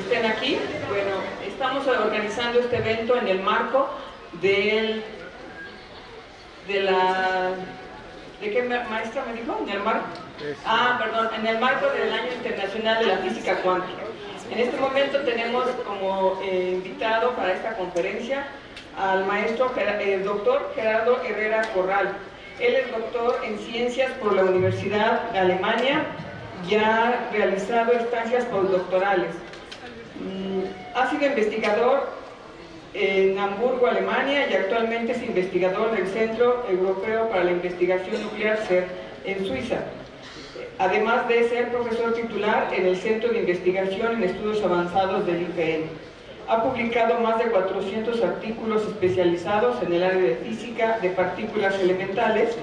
estén aquí. Bueno, estamos organizando este evento en el marco ¿de qué maestra me dijo? ¿En el marco? En el marco del Año Internacional de la Física Cuántica. En este momento tenemos como invitado para esta conferencia al maestro doctor Gerardo Herrera Corral. Él es doctor en Ciencias por la Universidad de Alemania, ya ha realizado estancias postdoctorales. Ha sido investigador en Hamburgo, Alemania, y actualmente es investigador del Centro Europeo para la Investigación Nuclear, CERN, en Suiza. Además de ser profesor titular en el Centro de Investigación en Estudios Avanzados del IPN. Ha publicado más de 400 artículos especializados en el área de física de partículas elementales,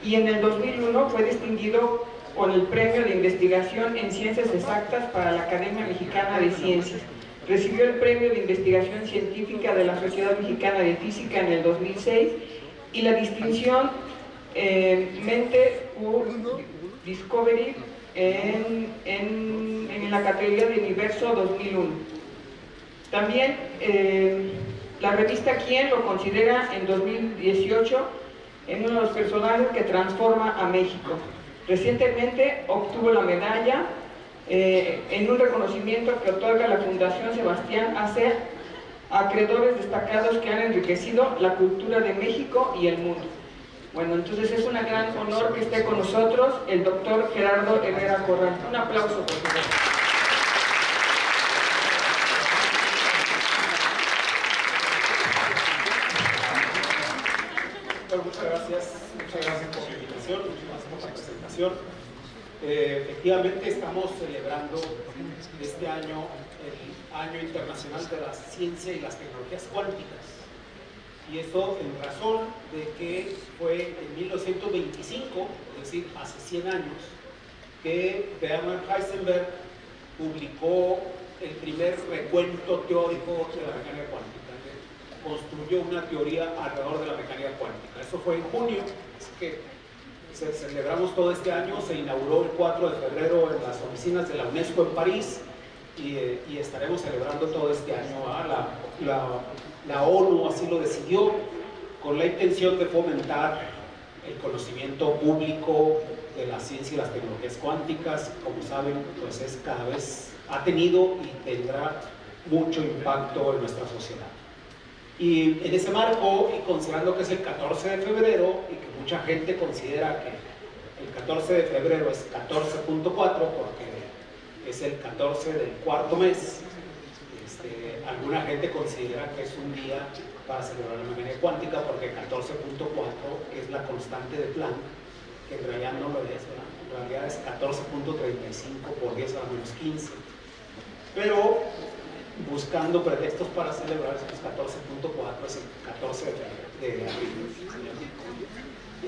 y en el 2001 fue distinguido con el Premio de Investigación en Ciencias Exactas para la Academia Mexicana de Ciencias. Recibió el Premio de Investigación Científica de la Sociedad Mexicana de Física en el 2006 y la distinción Mente Discovery en la categoría de Universo 2001. También la revista Quién lo considera en 2018 en uno de los personajes que transforma a México. Recientemente obtuvo la medalla en un reconocimiento que otorga la Fundación Sebastián hacia acreedores destacados que han enriquecido la cultura de México y el mundo. Bueno, entonces es un gran honor que esté con nosotros el doctor Gerardo Herrera Corral. Un aplauso, por favor. Bueno, muchas gracias por la invitación, muchas gracias por la presentación. Efectivamente estamos celebrando este año el Año Internacional de la Ciencia y las Tecnologías Cuánticas, y eso en razón de que fue en 1925, es decir, hace 100 años, que Bernard Heisenberg publicó el primer recuento teórico de la mecánica cuántica. Construyó una teoría alrededor de la mecánica cuántica. Eso fue en junio, así que celebramos todo este año. Se inauguró el 4 de febrero en las oficinas de la UNESCO en París, y estaremos celebrando todo este año. La ONU así lo decidió, con la intención de fomentar el conocimiento público de la ciencia y las tecnologías cuánticas. Como saben, pues cada vez ha tenido y tendrá mucho impacto en nuestra sociedad. Y en ese marco, y considerando que es el 14 de febrero y que mucha gente considera que el 14 de febrero es 14.4 porque es el 14 del cuarto mes, alguna gente considera que es un día para celebrar la mecánica cuántica porque 14.4 es la constante de Planck, que en realidad no lo es, ¿verdad? En realidad es 14.35 por 10 a la menos 15. Pero buscando pretextos para celebrar, es 14.4, es el 14 de abril.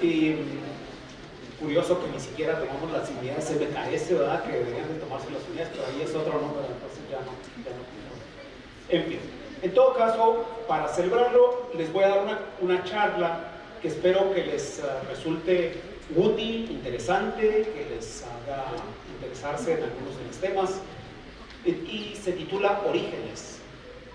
Y curioso que ni siquiera tomamos las unidades MKS, ¿verdad? Que deberían de tomarse las unidades, pero ahí es otro número, entonces ya no. En fin, en todo caso, para celebrarlo, les voy a dar una charla que espero que les resulte útil, interesante, que les haga interesarse en algunos de los temas. Y se titula Orígenes.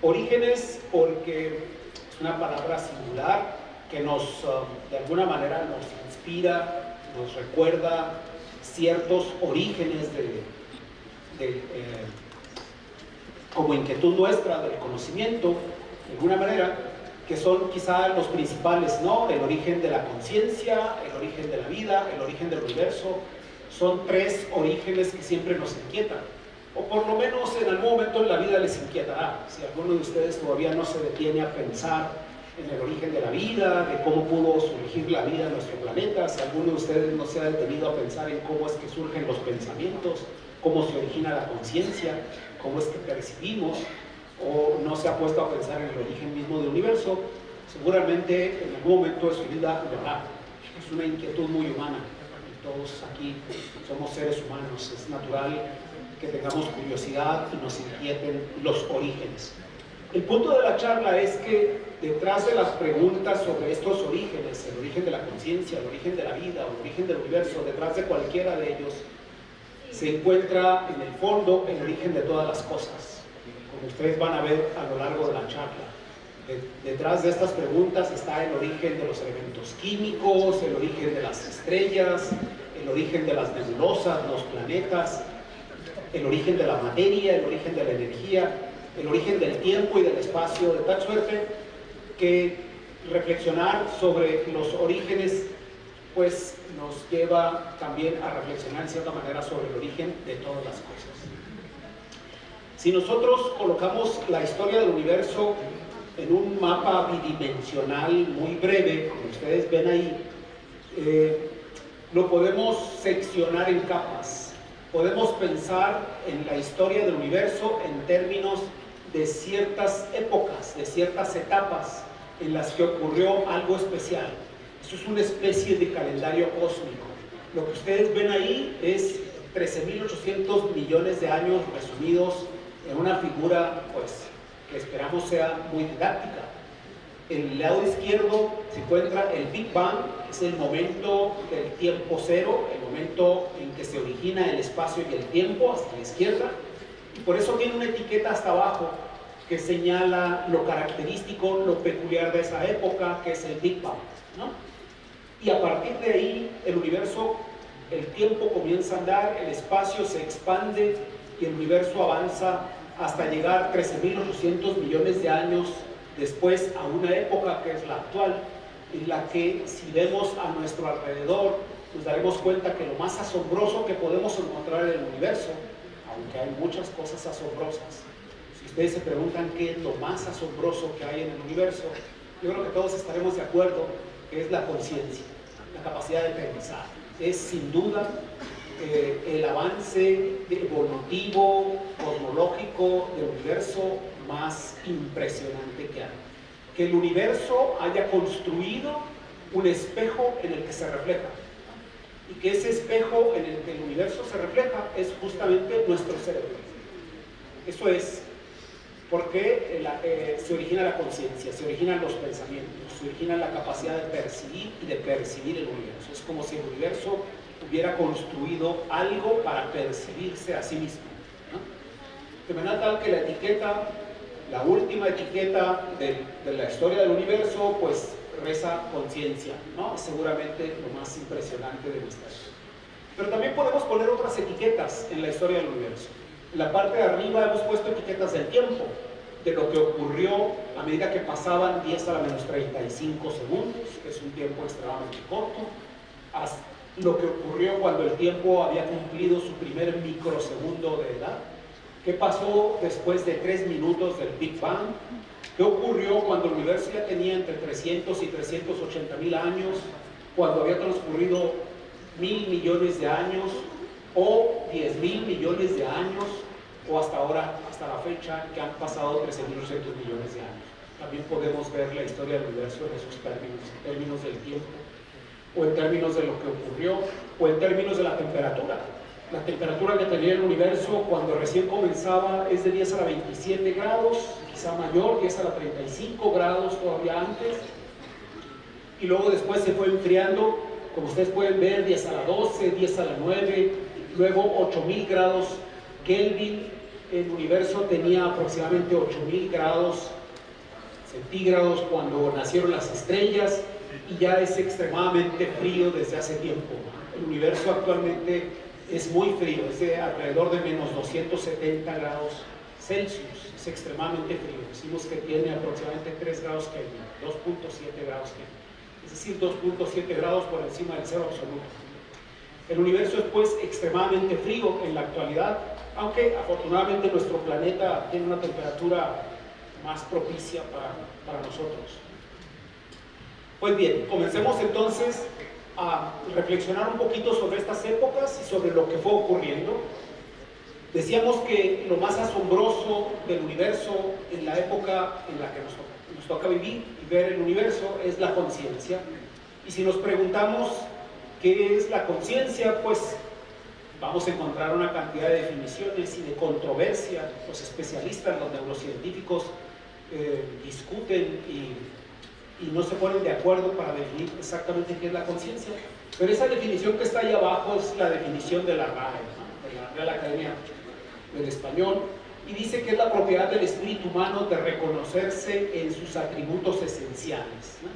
Orígenes porque es una palabra singular que de alguna manera nos inspira, nos recuerda ciertos orígenes como inquietud nuestra del conocimiento, de alguna manera, que son quizá los principales, ¿no? El origen de la conciencia, el origen de la vida, el origen del universo. Son tres orígenes que siempre nos inquietan, o por lo menos en algún momento en la vida les inquietará. Si alguno de ustedes todavía no se detiene a pensar en el origen de la vida, de cómo pudo surgir la vida en nuestro planeta, si alguno de ustedes no se ha detenido a pensar en cómo es que surgen los pensamientos, cómo se origina la conciencia, cómo es que percibimos, o no se ha puesto a pensar en el origen mismo del universo, seguramente en algún momento de su vida lo hará. Es una inquietud muy humana, y todos aquí somos seres humanos, es natural que tengamos curiosidad y nos inquieten los orígenes. El punto de la charla es que detrás de las preguntas sobre estos orígenes, el origen de la conciencia, el origen de la vida, o el origen del universo, detrás de cualquiera de ellos, se encuentra en el fondo el origen de todas las cosas. ustedes van a ver a lo largo de la charla. Detrás de estas preguntas está el origen de los elementos químicos, el origen de las estrellas, el origen de las nebulosas, los planetas, el origen de la materia, el origen de la energía, el origen del tiempo y del espacio, de tal suerte que reflexionar sobre los orígenes pues nos lleva también a reflexionar en cierta manera sobre el origen de todas las cosas. Si nosotros colocamos la historia del universo en un mapa bidimensional muy breve, como ustedes ven ahí, lo podemos seccionar en capas. Podemos pensar en la historia del universo en términos de ciertas épocas, de ciertas etapas en las que ocurrió algo especial. Eso es una especie de calendario cósmico. Lo que ustedes ven ahí es 13.800 millones de años resumidos en una figura pues, que esperamos sea muy didáctica. En el lado izquierdo se encuentra el Big Bang, es el momento del tiempo cero, el momento en que se origina el espacio y el tiempo, hasta la izquierda, y por eso tiene una etiqueta hasta abajo que señala lo característico, lo peculiar de esa época, que es el Big Bang, ¿no? Y a partir de ahí, el universo, el tiempo comienza a andar, el espacio se expande y el universo avanza hasta llegar 13.800 millones de años después a una época que es la actual, en la que si vemos a nuestro alrededor, nos daremos cuenta que lo más asombroso que podemos encontrar en el universo, aunque hay muchas cosas asombrosas, si ustedes se preguntan qué es lo más asombroso que hay en el universo, yo creo que todos estaremos de acuerdo que es la conciencia, la capacidad de pensar. Es sin duda el avance evolutivo, cosmológico del universo más impresionante que hay. Que el universo haya construido un espejo en el que se refleja. Y que ese espejo en el que el universo se refleja es justamente nuestro cerebro. Eso es porque se origina la conciencia, se originan los pensamientos, se origina la capacidad de percibir y de percibir el universo. Es como si el universo hubiera construido algo para percibirse a sí mismo, ¿no? De manera tal que la etiqueta, la última etiqueta de la historia del universo, pues reza conciencia, ¿no? Es seguramente lo más impresionante de nuestra historia. Pero también podemos poner otras etiquetas en la historia del universo. En la parte de arriba hemos puesto etiquetas del tiempo, de lo que ocurrió a medida que pasaban 10 a la menos 35 segundos, que es un tiempo extremadamente corto, hasta lo que ocurrió cuando el tiempo había cumplido su primer microsegundo de edad, qué pasó después de 3 minutos del Big Bang, qué ocurrió cuando el universo ya tenía entre 300 y 380 mil años, cuando había transcurrido 1.000 millones de años, o 10.000 millones de años, o hasta ahora, hasta la fecha, que han pasado 13.800 millones de años. También podemos ver la historia del universo en esos términos, en términos del tiempo, o en términos de lo que ocurrió, o en términos de la temperatura. La temperatura que tenía el universo cuando recién comenzaba es de 10 a la 27 grados, quizá mayor, 10 a la 35 grados todavía antes, y luego después se fue enfriando, como ustedes pueden ver, 10 a la 12, 10 a la 9, luego 8.000 grados Kelvin. El universo tenía aproximadamente 8.000 grados centígrados cuando nacieron las estrellas, y ya es extremadamente frío desde hace tiempo. El universo actualmente es muy frío, es de alrededor de menos 270 grados Celsius, es extremadamente frío. Decimos que tiene aproximadamente 3 grados Kelvin, 2.7 grados Kelvin, es decir, 2.7 grados por encima del cero absoluto. El universo es pues extremadamente frío en la actualidad, aunque afortunadamente nuestro planeta tiene una temperatura más propicia para nosotros. Pues bien, comencemos entonces a reflexionar un poquito sobre estas épocas y sobre lo que fue ocurriendo. Decíamos que lo más asombroso del universo en la época en la que nos toca vivir y ver el universo es la conciencia. Y si nos preguntamos qué es la conciencia, pues vamos a encontrar una cantidad de definiciones y de controversia. Los especialistas, los neurocientíficos discuten y no se ponen de acuerdo para definir exactamente qué es la conciencia. Pero esa definición que está ahí abajo es la definición de la RAE, ¿no? De la Real Academia del Español, y dice que es la propiedad del espíritu humano de reconocerse en sus atributos esenciales, ¿no?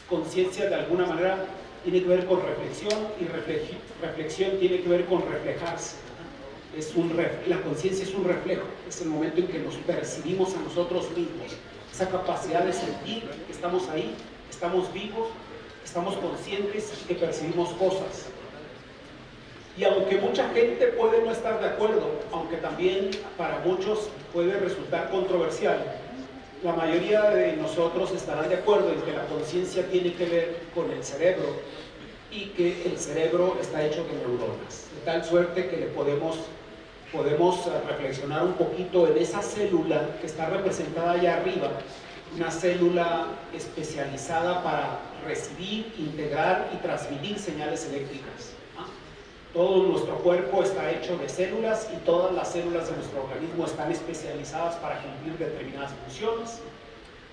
Conciencia de alguna manera tiene que ver con reflexión y reflexión tiene que ver con reflejarse, ¿no? La conciencia es un reflejo, es el momento en que nos percibimos a nosotros mismos, esa capacidad de sentir que estamos ahí, estamos vivos, estamos conscientes y que percibimos cosas. Y aunque mucha gente puede no estar de acuerdo, aunque también para muchos puede resultar controversial, la mayoría de nosotros estarán de acuerdo en que la conciencia tiene que ver con el cerebro y que el cerebro está hecho de neuronas, de tal suerte que podemos reflexionar un poquito en esa célula que está representada allá arriba, una célula especializada para recibir, integrar y transmitir señales eléctricas. Todo nuestro cuerpo está hecho de células y todas las células de nuestro organismo están especializadas para cumplir determinadas funciones.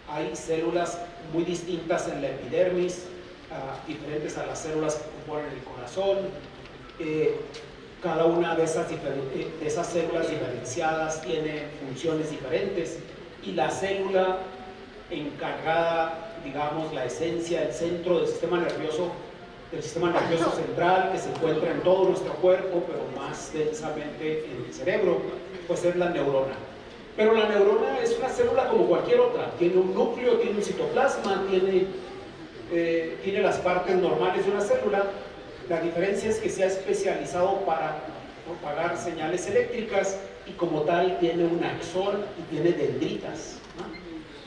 Hay células muy distintas en la epidermis, diferentes a las células que componen el corazón. Cada una de esas células diferenciadas tiene funciones diferentes y la célula encargada, digamos, la esencia, el centro del sistema nervioso central, que se encuentra en todo nuestro cuerpo, pero más densamente en el cerebro, pues es la neurona. Pero la neurona es una célula como cualquier otra, tiene un núcleo, tiene un citoplasma, tiene las partes normales de una célula. La diferencia es que se ha especializado para propagar señales eléctricas y como tal tiene un axón y tiene dendritas, ¿no?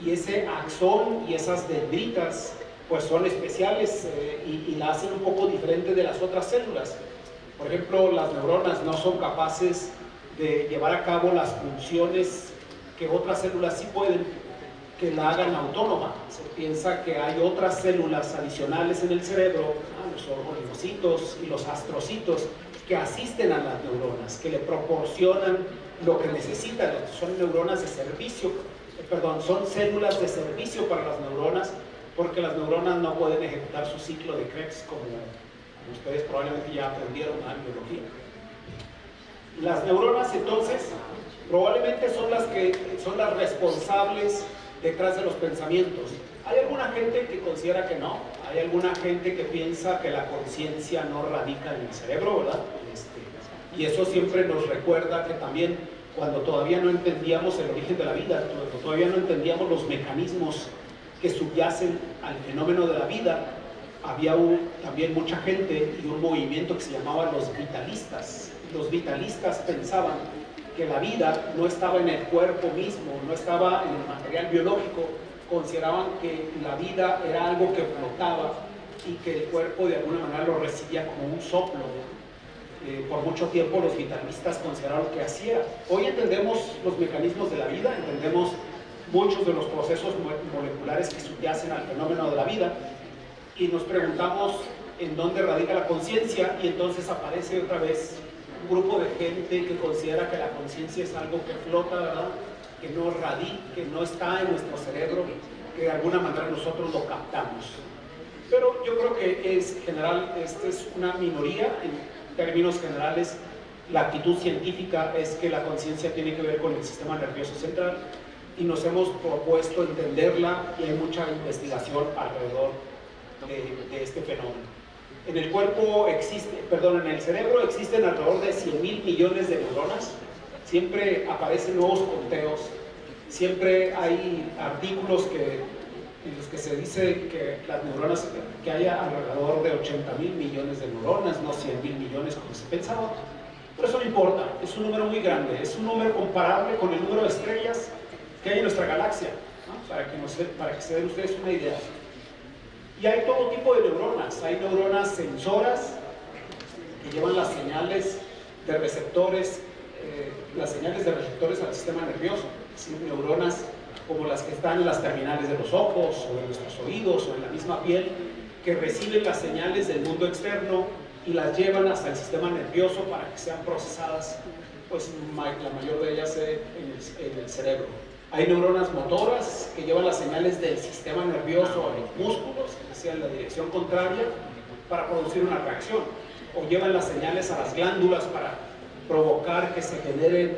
Y ese axón y esas dendritas pues son especiales y la hacen un poco diferente de las otras células. Por ejemplo, las neuronas no son capaces de llevar a cabo las funciones que otras células sí pueden, que la hagan autónoma. Se piensa que hay otras células adicionales en el cerebro, los oligodendrocitos y los astrocitos, que asisten a las neuronas, que le proporcionan lo que necesitan. Son neuronas de servicio, son células de servicio para las neuronas, porque las neuronas no pueden ejecutar su ciclo de Krebs como ustedes probablemente ya aprendieron en biología. Las neuronas entonces probablemente son las responsables detrás de los pensamientos. Hay alguna gente que considera que no, hay alguna gente que piensa que la conciencia no radica en el cerebro, ¿verdad? Y eso siempre nos recuerda que también cuando todavía no entendíamos el origen de la vida, cuando todavía no entendíamos los mecanismos que subyacen al fenómeno de la vida, había también mucha gente y un movimiento que se llamaba los vitalistas. Los vitalistas pensaban que la vida no estaba en el cuerpo mismo, no estaba en el material biológico, consideraban que la vida era algo que flotaba y que el cuerpo de alguna manera lo recibía como un soplo. Por mucho tiempo los vitalistas consideraron que así era. Hoy entendemos los mecanismos de la vida, entendemos muchos de los procesos moleculares que subyacen al fenómeno de la vida y nos preguntamos en dónde radica la conciencia y entonces aparece otra vez un grupo de gente que considera que la conciencia es algo que flota, ¿verdad? Que no radica, que no está en nuestro cerebro, que de alguna manera nosotros lo captamos. Pero yo creo que esta es una minoría. En términos generales, la actitud científica es que la conciencia tiene que ver con el sistema nervioso central y nos hemos propuesto entenderla y hay mucha investigación alrededor de este fenómeno. En el en el cerebro existen alrededor de 100.000 millones de neuronas, siempre aparecen nuevos conteos, siempre hay artículos en los que se dice que las neuronas, que haya alrededor de 80.000 millones de neuronas, no 100.000 millones como se pensaba, pero eso no importa, es un número muy grande, es un número comparable con el número de estrellas que hay en nuestra galaxia, ¿no? para que se den ustedes una idea. Y hay todo tipo de neuronas, hay neuronas sensoras que llevan las señales de receptores al sistema nervioso, es decir, neuronas como las que están en las terminales de los ojos o en nuestros oídos o en la misma piel, que reciben las señales del mundo externo y las llevan hasta el sistema nervioso para que sean procesadas, pues la mayor de ellas en el cerebro. Hay neuronas motoras que llevan las señales del sistema nervioso a los músculos, que sea en la dirección contraria, para producir una reacción, o llevan las señales a las glándulas para provocar que se generen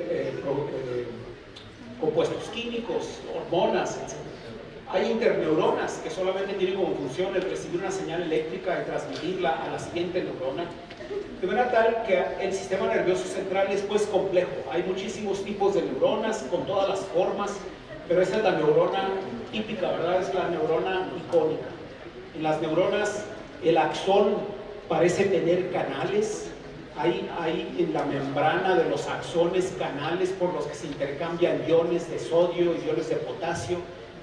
compuestos químicos, hormonas, etc. Hay interneuronas que solamente tienen como función el recibir una señal eléctrica y transmitirla a la siguiente neurona, de manera tal que el sistema nervioso central es pues complejo. Hay muchísimos tipos de neuronas con todas las formas, pero esa es la neurona típica, ¿verdad? Es la neurona icónica. En las neuronas el axón parece tener canales. Hay en la membrana de los axones canales por los que se intercambian iones de sodio y iones de potasio,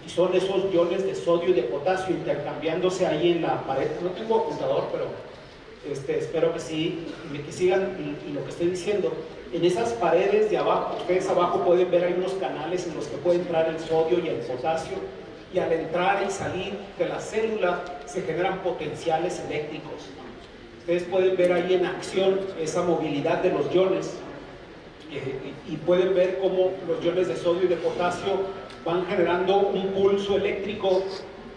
y son esos iones de sodio y de potasio intercambiándose ahí en la pared. No tengo apuntador, pero espero que sí, que sigan lo que estoy diciendo. En esas paredes de abajo, ustedes abajo pueden ver, hay unos canales en los que puede entrar el sodio y el potasio, y al entrar y salir de la célula se generan potenciales eléctricos. Ustedes pueden ver ahí en acción esa movilidad de los iones, y pueden ver cómo los iones de sodio y de potasio van generando un pulso eléctrico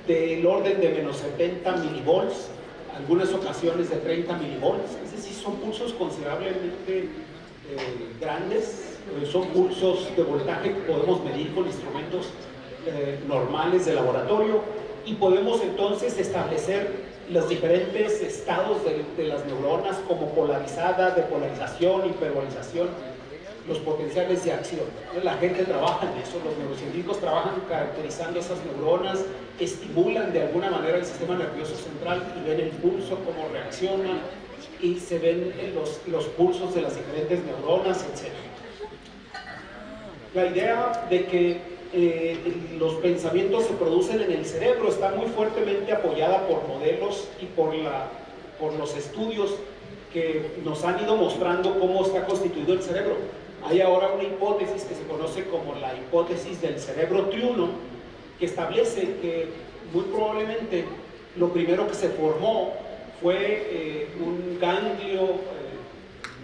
del orden de menos 70 milivolts, algunas ocasiones de 30 milivolts. Es decir, son pulsos considerablemente grandes, son pulsos de voltaje que podemos medir con instrumentos normales de laboratorio, y podemos entonces establecer los diferentes estados de las neuronas, como polarizada, depolarización, hiperpolarización, los potenciales de acción. La gente trabaja en eso, los neurocientíficos trabajan caracterizando esas neuronas, estimulan de alguna manera el sistema nervioso central y ven el pulso, cómo reacciona, y se ven los pulsos de las diferentes neuronas, etc. La idea de que los pensamientos se producen en el cerebro está muy fuertemente apoyada por modelos y por los estudios que nos han ido mostrando cómo está constituido el cerebro. Hay ahora una hipótesis que se conoce como la hipótesis del cerebro triuno, que establece que muy probablemente lo primero que se formó fue un ganglio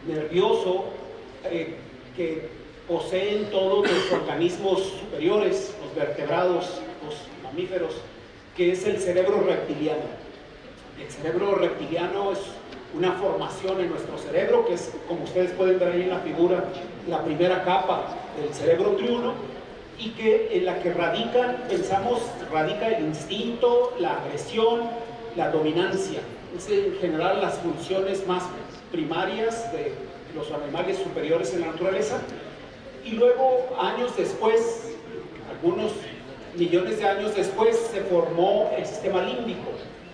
nervioso que poseen todos los organismos superiores, los vertebrados, los mamíferos, que es el cerebro reptiliano. El cerebro reptiliano es una formación en nuestro cerebro, que es, como ustedes pueden ver ahí en la figura, la primera capa del cerebro triuno, y que en la que radica el instinto, la agresión, la dominancia. Es en general las funciones más primarias de los animales superiores en la naturaleza. Y luego, años después, algunos millones de años después, se formó el sistema límbico.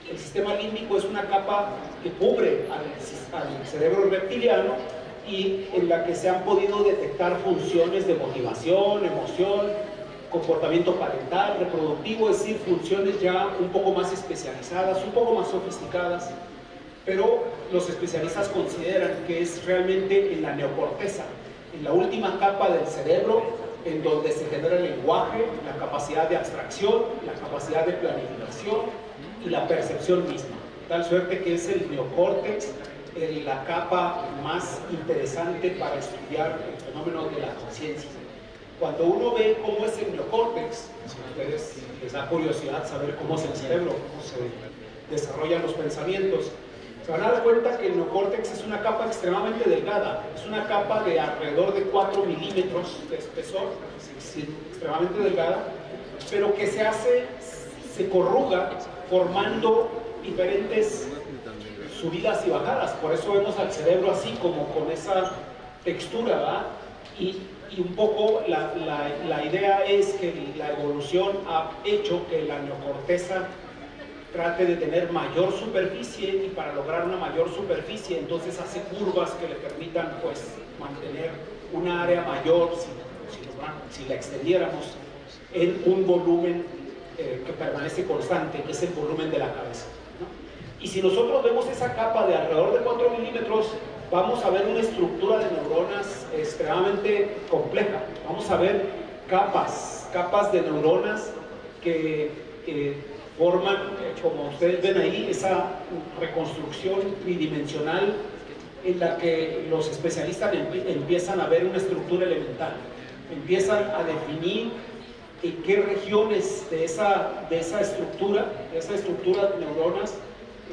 El sistema límbico es una capa que cubre al cerebro reptiliano, y en la que se han podido detectar funciones de motivación, emoción, comportamiento parental, reproductivo, es decir, funciones ya un poco más especializadas, un poco más sofisticadas, pero los especialistas consideran que es realmente en la neocorteza, en la última capa del cerebro, en donde se genera el lenguaje, la capacidad de abstracción, la capacidad de planificación y la percepción misma. Tal suerte que es el neocórtex la capa más interesante para estudiar el fenómeno de la conciencia. Cuando uno ve cómo es el neocórtex, si a ustedes les da curiosidad saber cómo es el cerebro, cómo se desarrollan los pensamientos, se van a dar cuenta que el neocórtex es una capa extremadamente delgada, es una capa de alrededor de 4 milímetros de espesor, es extremadamente delgada, pero que se corruga formando diferentes subidas y bajadas. Por eso vemos al cerebro así, como con esa textura, ¿verdad? Y un poco la idea es que la evolución ha hecho que la neocorteza trate de tener mayor superficie, y para lograr una mayor superficie entonces hace curvas que le permitan pues mantener una área mayor, si la extendiéramos, en un volumen que permanece constante, que es el volumen de la cabeza, ¿no? Y si nosotros vemos esa capa de alrededor de 4 milímetros, vamos a ver una estructura de neuronas extremadamente compleja. Vamos a ver capas de neuronas que forman, como ustedes ven ahí, esa reconstrucción tridimensional en la que los especialistas empiezan a ver una estructura elemental, empiezan a definir en qué regiones de esa estructura de neuronas,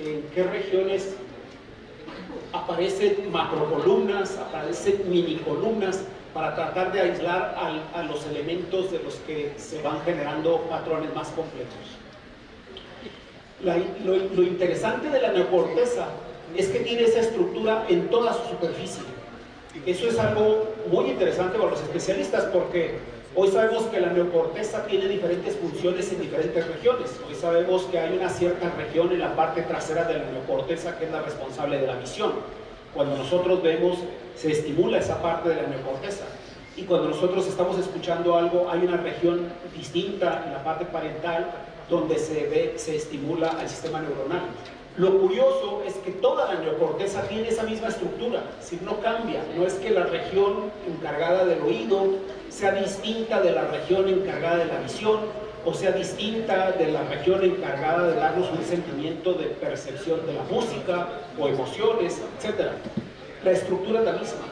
en qué regiones aparecen macrocolumnas, aparecen minicolumnas, para tratar de aislar a los elementos de los que se van generando patrones más complejos. Lo interesante de la neocorteza es que tiene esa estructura en toda su superficie. Eso es algo muy interesante para los especialistas, porque hoy sabemos que la neocorteza tiene diferentes funciones en diferentes regiones. Hoy sabemos que hay una cierta región en la parte trasera de la neocorteza que es la responsable de la visión. Cuando nosotros vemos, se estimula esa parte de la neocorteza. Y cuando nosotros estamos escuchando algo, hay una región distinta en la parte parental donde se estimula al sistema neuronal. Lo curioso es que toda la neocorteza tiene esa misma estructura, si no cambia. No es que la región encargada del oído sea distinta de la región encargada de la visión, o sea distinta de la región encargada de darnos un sentimiento de percepción de la música o emociones, etc. La estructura es la misma.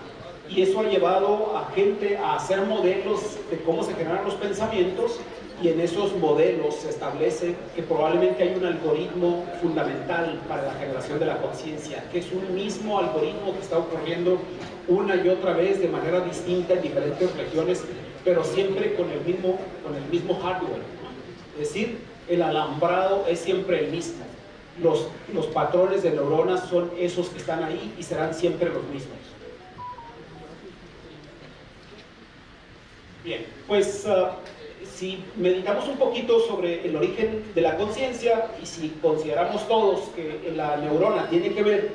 Y eso ha llevado a gente a hacer modelos de cómo se generan los pensamientos, y en esos modelos se establece que probablemente hay un algoritmo fundamental para la generación de la conciencia, que es un mismo algoritmo que está ocurriendo una y otra vez de manera distinta en diferentes regiones, pero siempre con el mismo hardware. Es decir, el alambrado es siempre el mismo. Los patrones de neuronas son esos que están ahí y serán siempre los mismos. Bien, pues si meditamos un poquito sobre el origen de la conciencia, y si consideramos todos que la neurona tiene que ver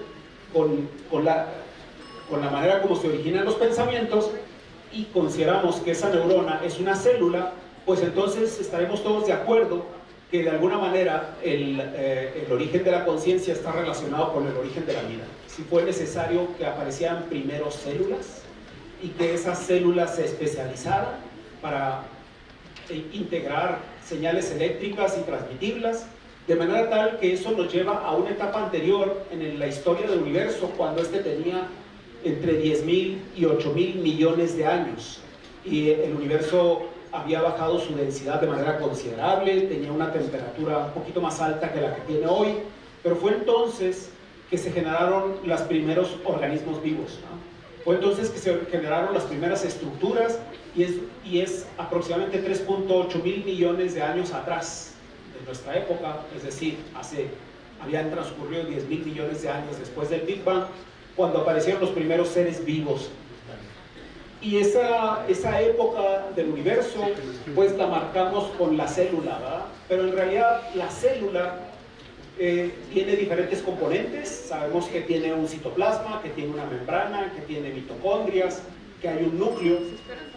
con la manera como se originan los pensamientos, y consideramos que esa neurona es una célula, pues entonces estaremos todos de acuerdo que de alguna manera el origen de la conciencia está relacionado con el origen de la vida. Si fue necesario que aparecieran primero células y que esas células se especializaran para integrar señales eléctricas y transmitirlas, de manera tal que eso nos lleva a una etapa anterior en la historia del universo, cuando este tenía entre 10.000 y 8.000 millones de años, y el universo había bajado su densidad de manera considerable, tenía una temperatura un poquito más alta que la que tiene hoy, pero fue entonces que se generaron los primeros organismos vivos, ¿no? Fue entonces que se generaron las primeras estructuras, y es aproximadamente 3.8 mil millones de años atrás de nuestra época, es decir, habían transcurrido 10.000 millones de años después del Big Bang, cuando aparecieron los primeros seres vivos. Y esa época del universo, pues la marcamos con la célula, ¿verdad? Pero en realidad la célula tiene diferentes componentes. Sabemos que tiene un citoplasma, que tiene una membrana, que tiene mitocondrias, que hay un núcleo,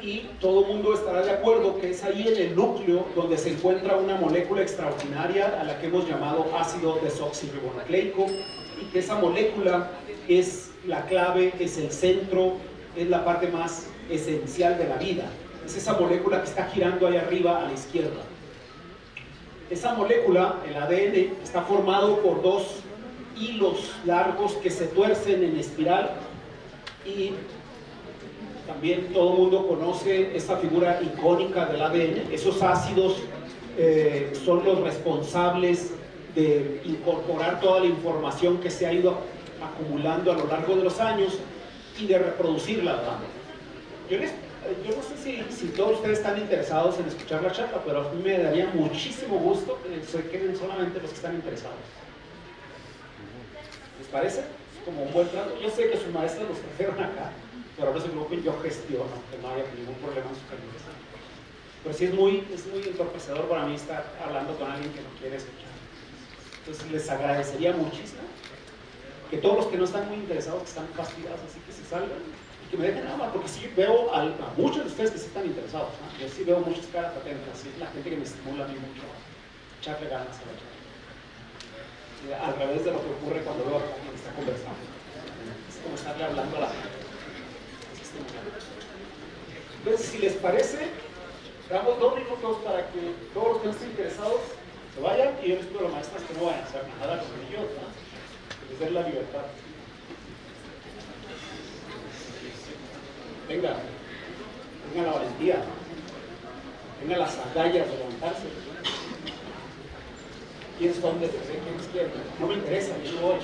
y todo el mundo estará de acuerdo que es ahí en el núcleo donde se encuentra una molécula extraordinaria a la que hemos llamado ácido desoxirribonucleico, y que esa molécula es la clave, es el centro, es la parte más esencial de la vida. Es esa molécula que está girando ahí arriba a la izquierda. Esa molécula, el ADN, está formado por dos hilos largos que se tuercen en espiral, y también todo el mundo conoce esta figura icónica del ADN. Esos ácidos son los responsables de incorporar toda la información que se ha ido acumulando a lo largo de los años y de reproducirla, ¿verdad? Yo no sé si todos ustedes están interesados en escuchar la charla, pero a mí me daría muchísimo gusto que se queden solamente los que están interesados. ¿Les parece? Es como un buen trato. Yo sé que sus maestros los trajeron acá, pero no se preocupen, yo gestiono que no haya ningún problema en su calidad. Pero sí es muy entorpecedor para mí estar hablando con alguien que no quiere escuchar. Entonces les agradecería muchísimo que todos los que no están muy interesados, que están fastidiados, así que se salgan y que me dejen hablar, porque sí veo a muchos de ustedes que sí están interesados, ¿no? Yo sí veo muchas caras atentas, y es la gente que me estimula a mí mucho a echarle ganas a la charla. Al revés de lo que ocurre cuando veo a alguien que está conversando. Es como estarle hablando a la gente. Entonces, si les parece, damos 2 minutos para que todos los que no estén interesados se vayan, y yo les pido a los maestros que no vayan a hacer nada con ellos, ¿no? Que les den la libertad. Venga la valentía, venga las agallas de levantarse. ¿Quién son de tercer? ¿Quién es quién? No me interesa, yo no voy.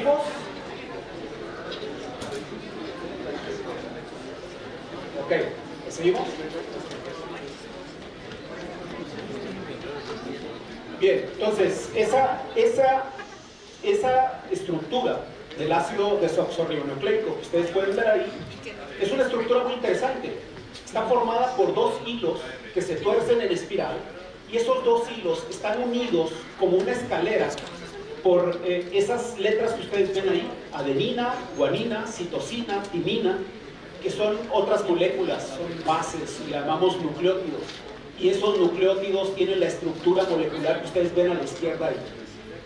¿Seguimos? Ok, ¿seguimos? Bien, entonces, esa estructura del ácido desoxirribonucleico que ustedes pueden ver ahí, es una estructura muy interesante. Está formada por dos hilos que se tuercen en espiral, y esos dos hilos están unidos como una escalera por esas letras que ustedes ven ahí: adenina, guanina, citosina, timina, que son otras moléculas, son bases, y llamamos nucleótidos. Y esos nucleótidos tienen la estructura molecular que ustedes ven a la izquierda ahí.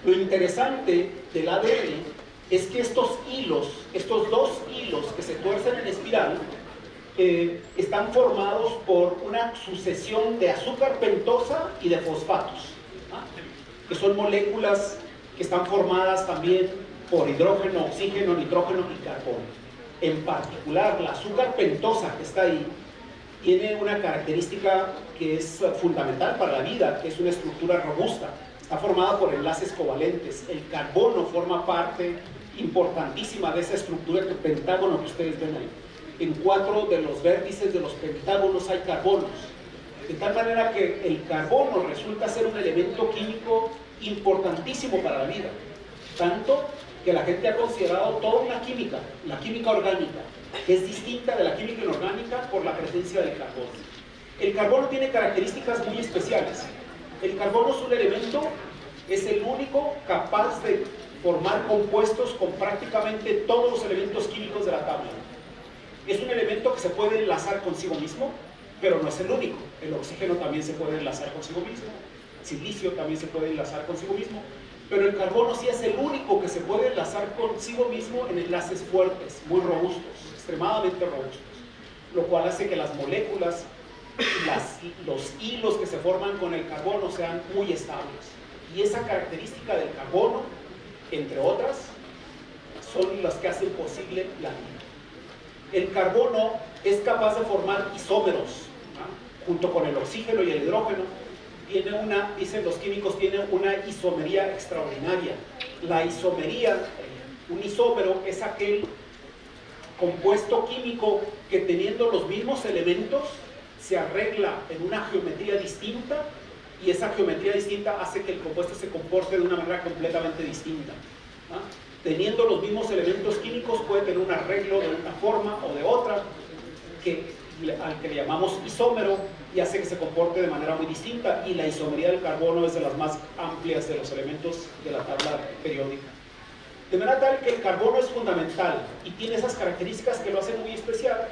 Lo interesante del ADN es que estos dos hilos que se tuercen en espiral, están formados por una sucesión de azúcar pentosa y de fosfatos, que son moléculas que están formadas también por hidrógeno, oxígeno, nitrógeno y carbono. En particular, la azúcar pentosa que está ahí tiene una característica que es fundamental para la vida, que es una estructura robusta. Está formada por enlaces covalentes. El carbono forma parte importantísima de esa estructura del pentágono que ustedes ven ahí. En 4 de los vértices de los pentágonos hay carbonos. De tal manera que el carbono resulta ser un elemento químico importantísimo para la vida. Tanto que la gente ha considerado toda una química, la química orgánica, que es distinta de la química inorgánica por la presencia del carbono. El carbono tiene características muy especiales. El carbono es un elemento, es el único capaz de formar compuestos con prácticamente todos los elementos químicos de la tabla. Es un elemento que se puede enlazar consigo mismo, pero no es el único. El oxígeno también se puede enlazar consigo mismo, el silicio también se puede enlazar consigo mismo, pero el carbono sí es el único que se puede enlazar consigo mismo en enlaces fuertes, muy robustos, extremadamente robustos, lo cual hace que las moléculas, los hilos que se forman con el carbono sean muy estables. Y esa característica del carbono, entre otras, son las que hacen posible la vida. El carbono es capaz de formar isómeros, ¿no? Junto con el oxígeno y el hidrógeno. Dicen los químicos, tiene una isomería extraordinaria. La isomería, un isómero, es aquel compuesto químico que, teniendo los mismos elementos, se arregla en una geometría distinta, y esa geometría distinta hace que el compuesto se comporte de una manera completamente distinta, ¿no? Teniendo los mismos elementos químicos, puede tener un arreglo de una forma o de otra, al que le llamamos isómero, y hace que se comporte de manera muy distinta. Y la isomería del carbono es de las más amplias de los elementos de la tabla periódica. De manera tal que el carbono es fundamental y tiene esas características que lo hacen muy especial,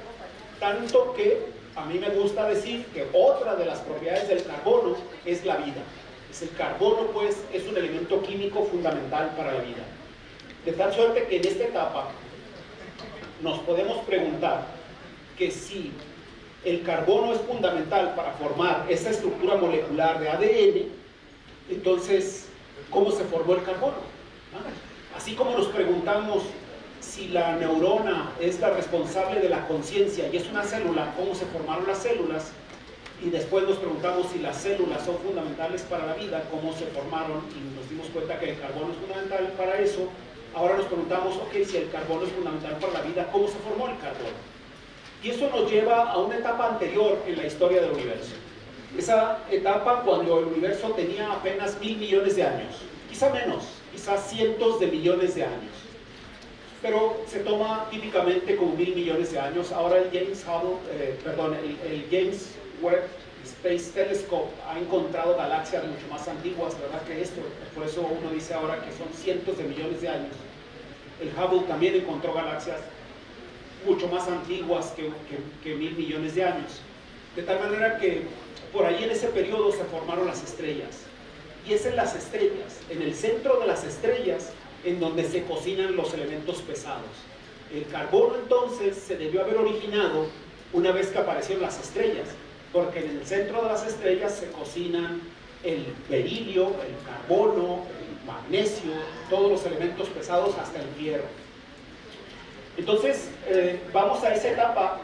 tanto que a mí me gusta decir que otra de las propiedades del carbono es la vida. El carbono, pues, es un elemento químico fundamental para la vida. De tal suerte que en esta etapa nos podemos preguntar que si el carbono es fundamental para formar esa estructura molecular de ADN, entonces, ¿cómo se formó el carbono? Así como nos preguntamos si la neurona es la responsable de la conciencia y es una célula, ¿cómo se formaron las células? Y después nos preguntamos si las células son fundamentales para la vida, ¿cómo se formaron? Y nos dimos cuenta que el carbono es fundamental para eso. Ahora nos preguntamos, ok, si el carbono es fundamental para la vida, ¿cómo se formó el carbono? Y eso nos lleva a una etapa anterior en la historia del universo. Esa etapa cuando el universo tenía apenas 1000 millones de años, quizá menos, quizás cientos de millones de años. Pero se toma típicamente como 1000 millones de años. Ahora el James Webb Space Telescope ha encontrado galaxias mucho más antiguas, ¿verdad?, que esto. Por eso uno dice ahora que son cientos de millones de años. El Hubble también encontró galaxias mucho más antiguas que 1000 millones de años. De tal manera que por ahí en ese periodo se formaron las estrellas. Y es en las estrellas, en el centro de las estrellas, en donde se cocinan los elementos pesados. El carbono entonces se debió haber originado una vez que aparecieron las estrellas, porque en el centro de las estrellas se cocinan el berilio, el carbono, el magnesio, todos los elementos pesados hasta el hierro. Entonces vamos a esa etapa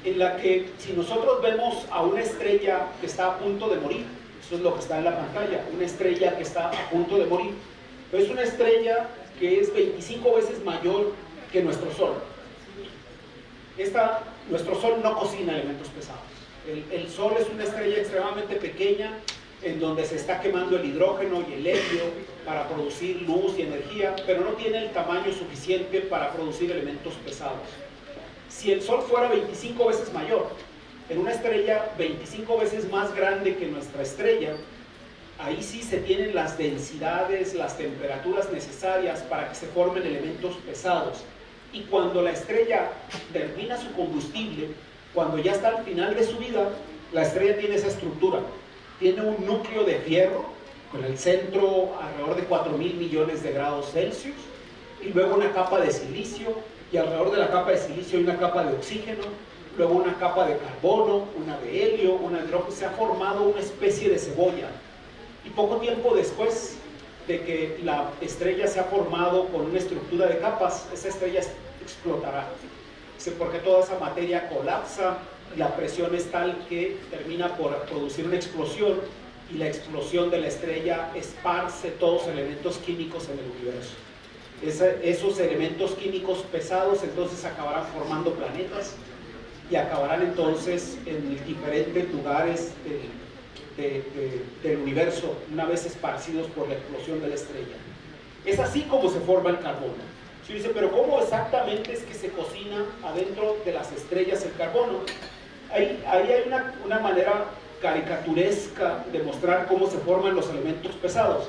en la que, si nosotros vemos a una estrella que está a punto de morir, eso es lo que está en la pantalla, una estrella que está a punto de morir, pero es una estrella que es 25 veces mayor que nuestro Sol. Nuestro Sol no cocina elementos pesados. El Sol es una estrella extremadamente pequeña en donde se está quemando el hidrógeno y el helio para producir luz y energía, pero no tiene el tamaño suficiente para producir elementos pesados. Si el Sol fuera 25 veces mayor, en una estrella 25 veces más grande que nuestra estrella, ahí sí se tienen las densidades, las temperaturas necesarias para que se formen elementos pesados. Y cuando la estrella termina su combustible, cuando ya está al final de su vida, la estrella tiene esa estructura. Tiene un núcleo de fierro, con el centro alrededor de 4.000 millones de grados Celsius, y luego una capa de silicio, y alrededor de la capa de silicio hay una capa de oxígeno, luego una capa de carbono, una de helio, una de hidrógeno. Se ha formado una especie de cebolla. Y poco tiempo después de que la estrella se ha formado con una estructura de capas, esa estrella explotará. Porque toda esa materia colapsa y la presión es tal que termina por producir una explosión, y la explosión de la estrella esparce todos los elementos químicos en el universo. Esos elementos químicos pesados entonces acabarán formando planetas y acabarán entonces en diferentes lugares del universo, una vez esparcidos por la explosión de la estrella. Es así como se forma el carbono. Se dice, pero ¿cómo exactamente es que se cocina adentro de las estrellas el carbono? Ahí hay una manera caricaturesca de mostrar cómo se forman los elementos pesados.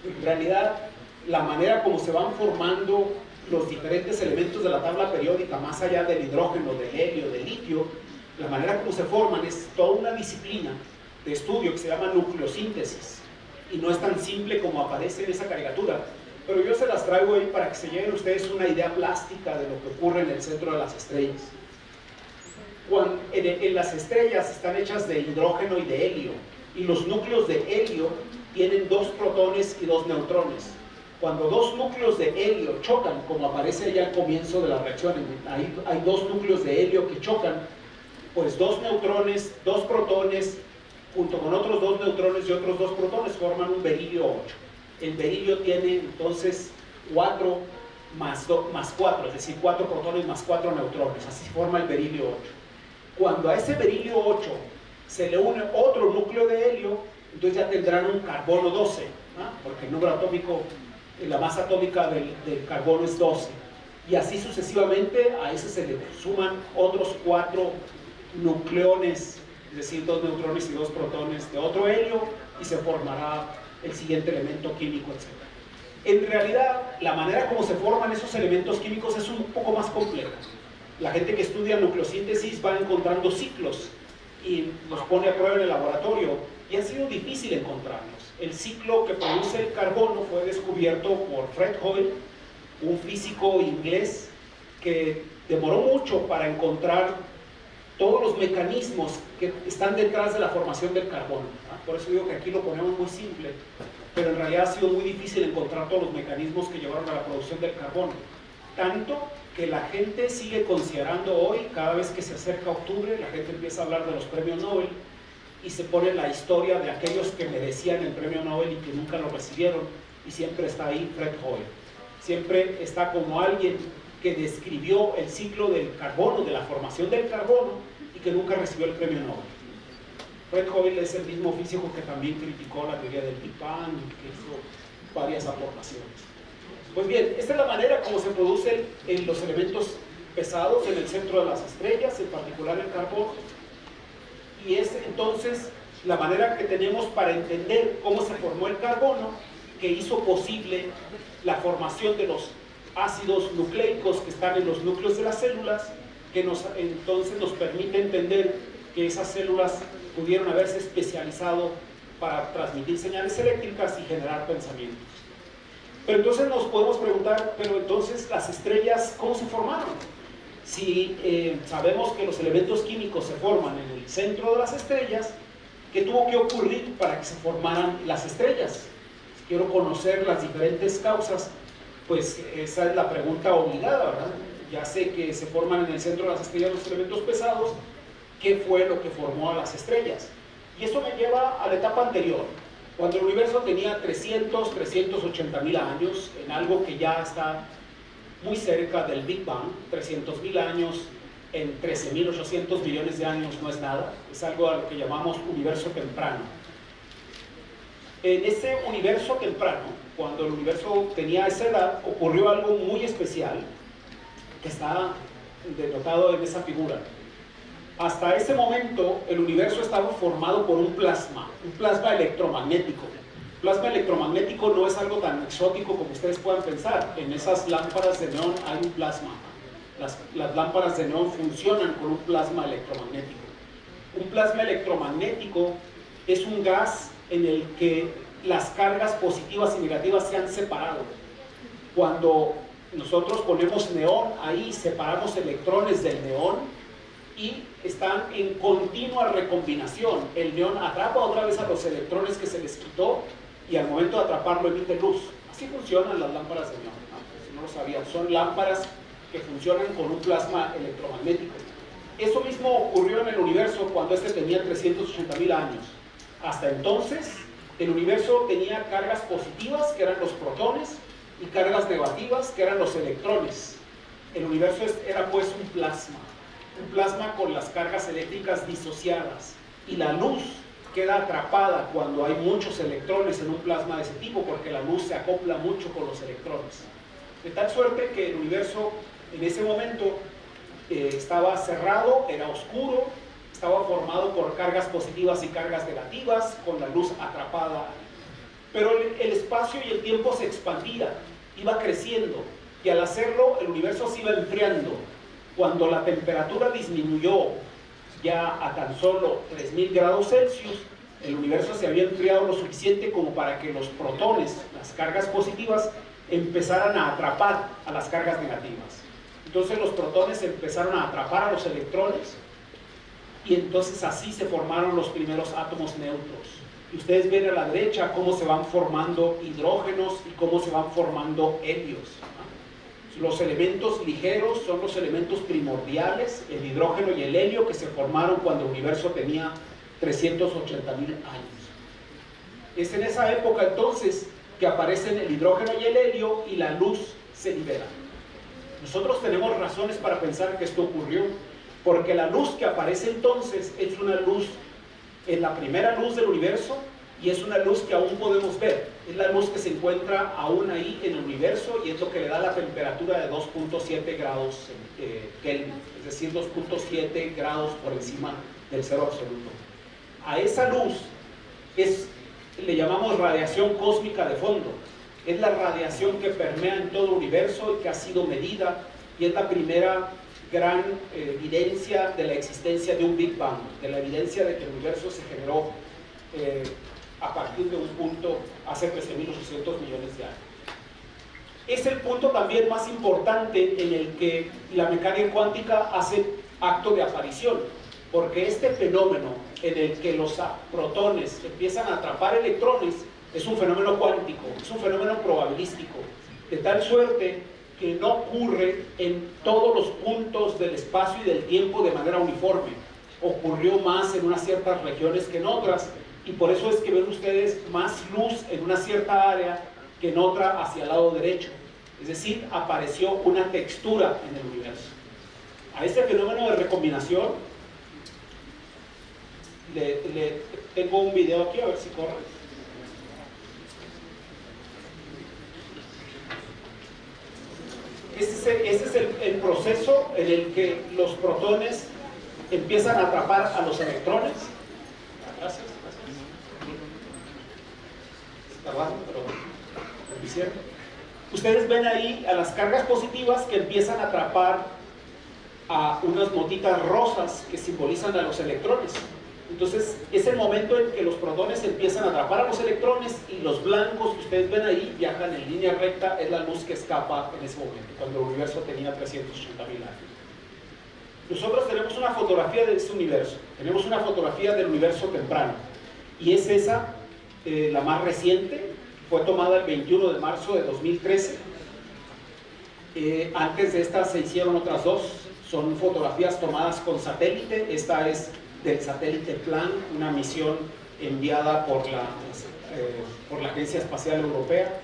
En realidad, la manera como se van formando los diferentes elementos de la tabla periódica, más allá del hidrógeno, del helio, del litio, la manera como se forman es toda una disciplina de estudio que se llama nucleosíntesis, y no es tan simple como aparece en esa caricatura, pero yo se las traigo ahí para que se lleven ustedes una idea plástica de lo que ocurre en el centro de las estrellas. En las estrellas están hechas de hidrógeno y de helio, y los núcleos de helio tienen 2 protones y 2 neutrones. Cuando 2 núcleos de helio chocan, como aparece ya al comienzo de la reacción, hay 2 núcleos de helio que chocan, pues 2 neutrones, 2 protones, junto con otros 2 neutrones y otros 2 protones, forman un berilio 8. El berilio tiene entonces 4 más 4, es decir, 4 protones más 4 neutrones, así forma el berilio 8. Cuando a ese berilio 8 se le une otro núcleo de helio, entonces ya tendrán un carbono 12, ¿no? Porque el número atómico, la masa atómica del carbono es 12. Y así sucesivamente, a ese se le suman otros 4 nucleones, es decir, 2 neutrones y 2 protones de otro helio, y se formará el siguiente elemento químico, etc. En realidad, la manera como se forman esos elementos químicos es un poco más compleja. La gente que estudia nucleosíntesis va encontrando ciclos y los pone a prueba en el laboratorio, y ha sido difícil encontrarlos. El ciclo que produce el carbono fue descubierto por Fred Hoyle, un físico inglés que demoró mucho para encontrar todos los mecanismos que están detrás de la formación del carbono, ¿no? Por eso digo que aquí lo ponemos muy simple, pero en realidad ha sido muy difícil encontrar todos los mecanismos que llevaron a la producción del carbono. Tanto que la gente sigue considerando hoy, cada vez que se acerca octubre, la gente empieza a hablar de los premios Nobel y se pone la historia de aquellos que merecían el premio Nobel y que nunca lo recibieron, y siempre está ahí Fred Hoyle. Siempre está como alguien que describió el ciclo del carbono, de la formación del carbono, y que nunca recibió el premio Nobel. Fred Hoyle es el mismo físico que también criticó la teoría del Big Bang y que hizo varias aportaciones. Pues bien, esta es la manera como se producen los elementos pesados en el centro de las estrellas, en particular el carbono, y es entonces la manera que tenemos para entender cómo se formó el carbono, que hizo posible la formación de los ácidos nucleicos que están en los núcleos de las células, que entonces nos permite entender que esas células pudieron haberse especializado para transmitir señales eléctricas y generar pensamientos. Pero entonces nos podemos preguntar, pero entonces las estrellas, ¿cómo se formaron? Si sabemos que los elementos químicos se forman en el centro de las estrellas, ¿qué tuvo que ocurrir para que se formaran las estrellas? Si quiero conocer las diferentes causas, pues esa es la pregunta obligada, ¿verdad? Ya sé que se forman en el centro de las estrellas los elementos pesados, ¿qué fue lo que formó a las estrellas? Y esto me lleva a la etapa anterior, Cuando el universo tenía 380.000 años, en algo que ya está muy cerca del Big Bang, 300.000 años en 13.800 millones de años no es nada, es algo a lo que llamamos universo temprano. En ese universo temprano, cuando el universo tenía esa edad, ocurrió algo muy especial que está denotado en esa figura. Hasta ese momento el universo estaba formado por un plasma electromagnético. El plasma electromagnético no es algo tan exótico como ustedes puedan pensar. En esas lámparas de neón hay un plasma. Las lámparas de neón funcionan con un plasma electromagnético. Un plasma electromagnético es un gas en el que las cargas positivas y negativas se han separado. Cuando nosotros ponemos neón ahí, separamos electrones del neón y están en continua recombinación. El neón atrapa otra vez a los electrones que se les quitó y al momento de atraparlo emite luz. Así funcionan las lámparas de neón, ¿no? Si no lo sabían, son lámparas que funcionan con un plasma electromagnético. Eso mismo ocurrió en el universo cuando este tenía 380.000 años. Hasta entonces, el universo tenía cargas positivas, que eran los protones, y cargas negativas, que eran los electrones. El universo era pues un plasma con las cargas eléctricas disociadas, y la luz queda atrapada cuando hay muchos electrones en un plasma de ese tipo, porque la luz se acopla mucho con los electrones. De tal suerte que el universo en ese momento estaba cerrado, era oscuro, estaba formado por cargas positivas y cargas negativas, con la luz atrapada. Pero el espacio y el tiempo se expandía, iba creciendo, y al hacerlo el universo se iba enfriando. Cuando la temperatura disminuyó ya a tan solo 3.000 grados Celsius, el universo se había enfriado lo suficiente como para que los protones, las cargas positivas, empezaran a atrapar a las cargas negativas. Entonces los protones empezaron a atrapar a los electrones y entonces así se formaron los primeros átomos neutros. Y ustedes ven a la derecha cómo se van formando hidrógenos y cómo se van formando helios. Los elementos ligeros son los elementos primordiales, el hidrógeno y el helio, que se formaron cuando el universo tenía 380.000 años. Es en esa época entonces que aparecen el hidrógeno y el helio y la luz se libera. Nosotros tenemos razones para pensar que esto ocurrió, porque la luz que aparece entonces es una luz, es la primera luz del universo, y es una luz que aún podemos ver. Es la luz que se encuentra aún ahí en el universo y es lo que le da la temperatura de 2.7 grados Kelvin, es decir, 2.7 grados por encima del cero absoluto. A esa luz le llamamos radiación cósmica de fondo. Es la radiación que permea en todo el universo y que ha sido medida, y es la primera gran evidencia de la existencia de un Big Bang, de la evidencia de que el universo se generó a partir de un punto hace 13.800 millones de años. Es el punto también más importante en el que la mecánica cuántica hace acto de aparición, porque este fenómeno en el que los protones empiezan a atrapar electrones es un fenómeno cuántico, es un fenómeno probabilístico, de tal suerte que no ocurre en todos los puntos del espacio y del tiempo de manera uniforme. Ocurrió más en unas ciertas regiones que en otras, y por eso es que ven ustedes más luz en una cierta área que en otra hacia el lado derecho. Es decir, apareció una textura en el universo. A este fenómeno de recombinación tengo un video aquí, a ver si corre. Ese es el proceso en el que los protones empiezan a atrapar a los electrones. Gracias. Está bajo, pero lo hicieron. Ustedes ven ahí a las cargas positivas que empiezan a atrapar a unas motitas rosas que simbolizan a los electrones. Entonces es el momento en que los protones empiezan a atrapar a los electrones, y los blancos que ustedes ven ahí viajan en línea recta, es la luz que escapa en ese momento, cuando el universo tenía 380.000 años. Nosotros tenemos una fotografía de este universo, tenemos una fotografía del universo temprano, y es esa, la más reciente, fue tomada el 21 de marzo de 2013. Antes de esta se hicieron otras dos, son fotografías tomadas con satélite. Esta es del satélite Planck, una misión enviada por por la Agencia Espacial Europea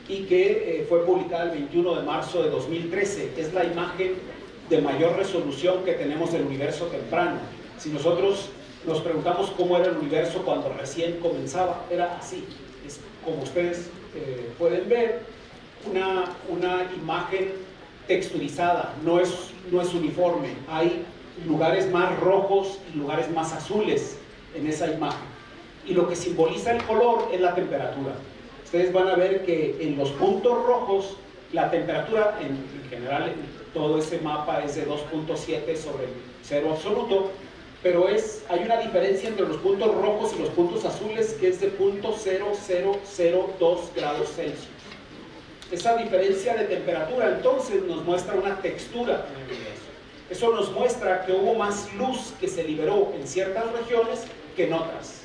y que fue publicada el 21 de marzo de 2013. Es la imagen de mayor resolución que tenemos del universo temprano. Si nosotros nos preguntamos cómo era el universo cuando recién comenzaba, era así. Es como ustedes pueden ver, una imagen texturizada, no es uniforme. Hay lugares más rojos y lugares más azules en esa imagen. Y lo que simboliza el color es la temperatura. Ustedes van a ver que en los puntos rojos, la temperatura, en general, todo ese mapa es de 2.7 sobre cero absoluto, pero hay una diferencia entre los puntos rojos y los puntos azules que es de 0.0002 grados Celsius. Esa diferencia de temperatura entonces nos muestra una textura en el universo. Eso nos muestra que hubo más luz que se liberó en ciertas regiones que en otras.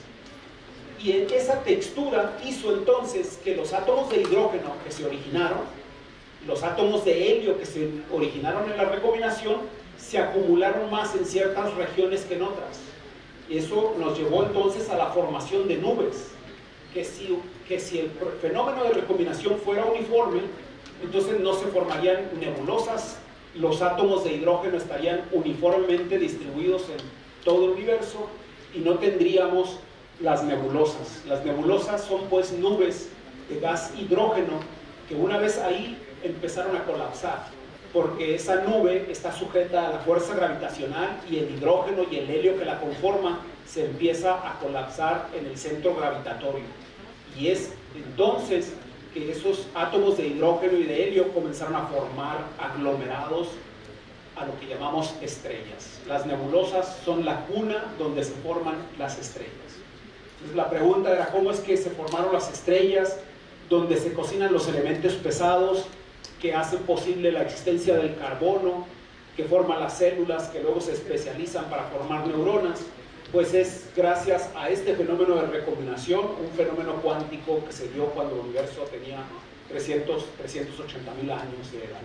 Y esa textura hizo entonces que los átomos de hidrógeno que se originaron, los átomos de helio que se originaron en la recombinación, se acumularon más en ciertas regiones que en otras. Y eso nos llevó entonces a la formación de nubes, que si el fenómeno de recombinación fuera uniforme, entonces no se formarían nebulosas, los átomos de hidrógeno estarían uniformemente distribuidos en todo el universo y no tendríamos las nebulosas. Las nebulosas son pues nubes de gas hidrógeno que una vez ahí empezaron a colapsar, porque esa nube está sujeta a la fuerza gravitacional y el hidrógeno y el helio que la conforman se empieza a colapsar en el centro gravitatorio. Y es entonces que esos átomos de hidrógeno y de helio comenzaron a formar aglomerados a lo que llamamos estrellas. Las nebulosas son la cuna donde se forman las estrellas. Entonces la pregunta era cómo es que se formaron las estrellas, donde se cocinan los elementos pesados que hacen posible la existencia del carbono, que forman las células que luego se especializan para formar neuronas. Pues es gracias a este fenómeno de recombinación, un fenómeno cuántico que se dio cuando el universo tenía 380.000 años de edad.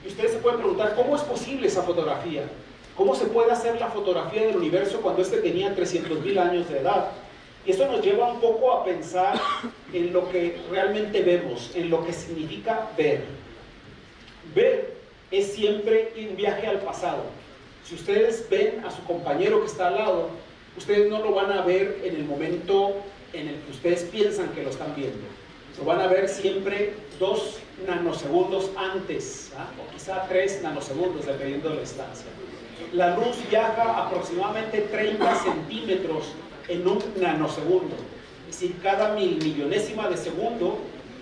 Y ustedes se pueden preguntar, ¿cómo es posible esa fotografía? ¿Cómo se puede hacer la fotografía del universo cuando este tenía 300.000 años de edad? Y esto nos lleva un poco a pensar en lo que realmente vemos, en lo que significa ver. Ver es siempre un viaje al pasado. Si ustedes ven a su compañero que está al lado, ustedes no lo van a ver en el momento en el que ustedes piensan que lo están viendo. Lo van a ver siempre 2 nanosegundos antes, o quizá 3 nanosegundos, dependiendo de la distancia. La luz viaja aproximadamente 30 centímetros en un nanosegundo. Es decir, cada milmillonésima de segundo,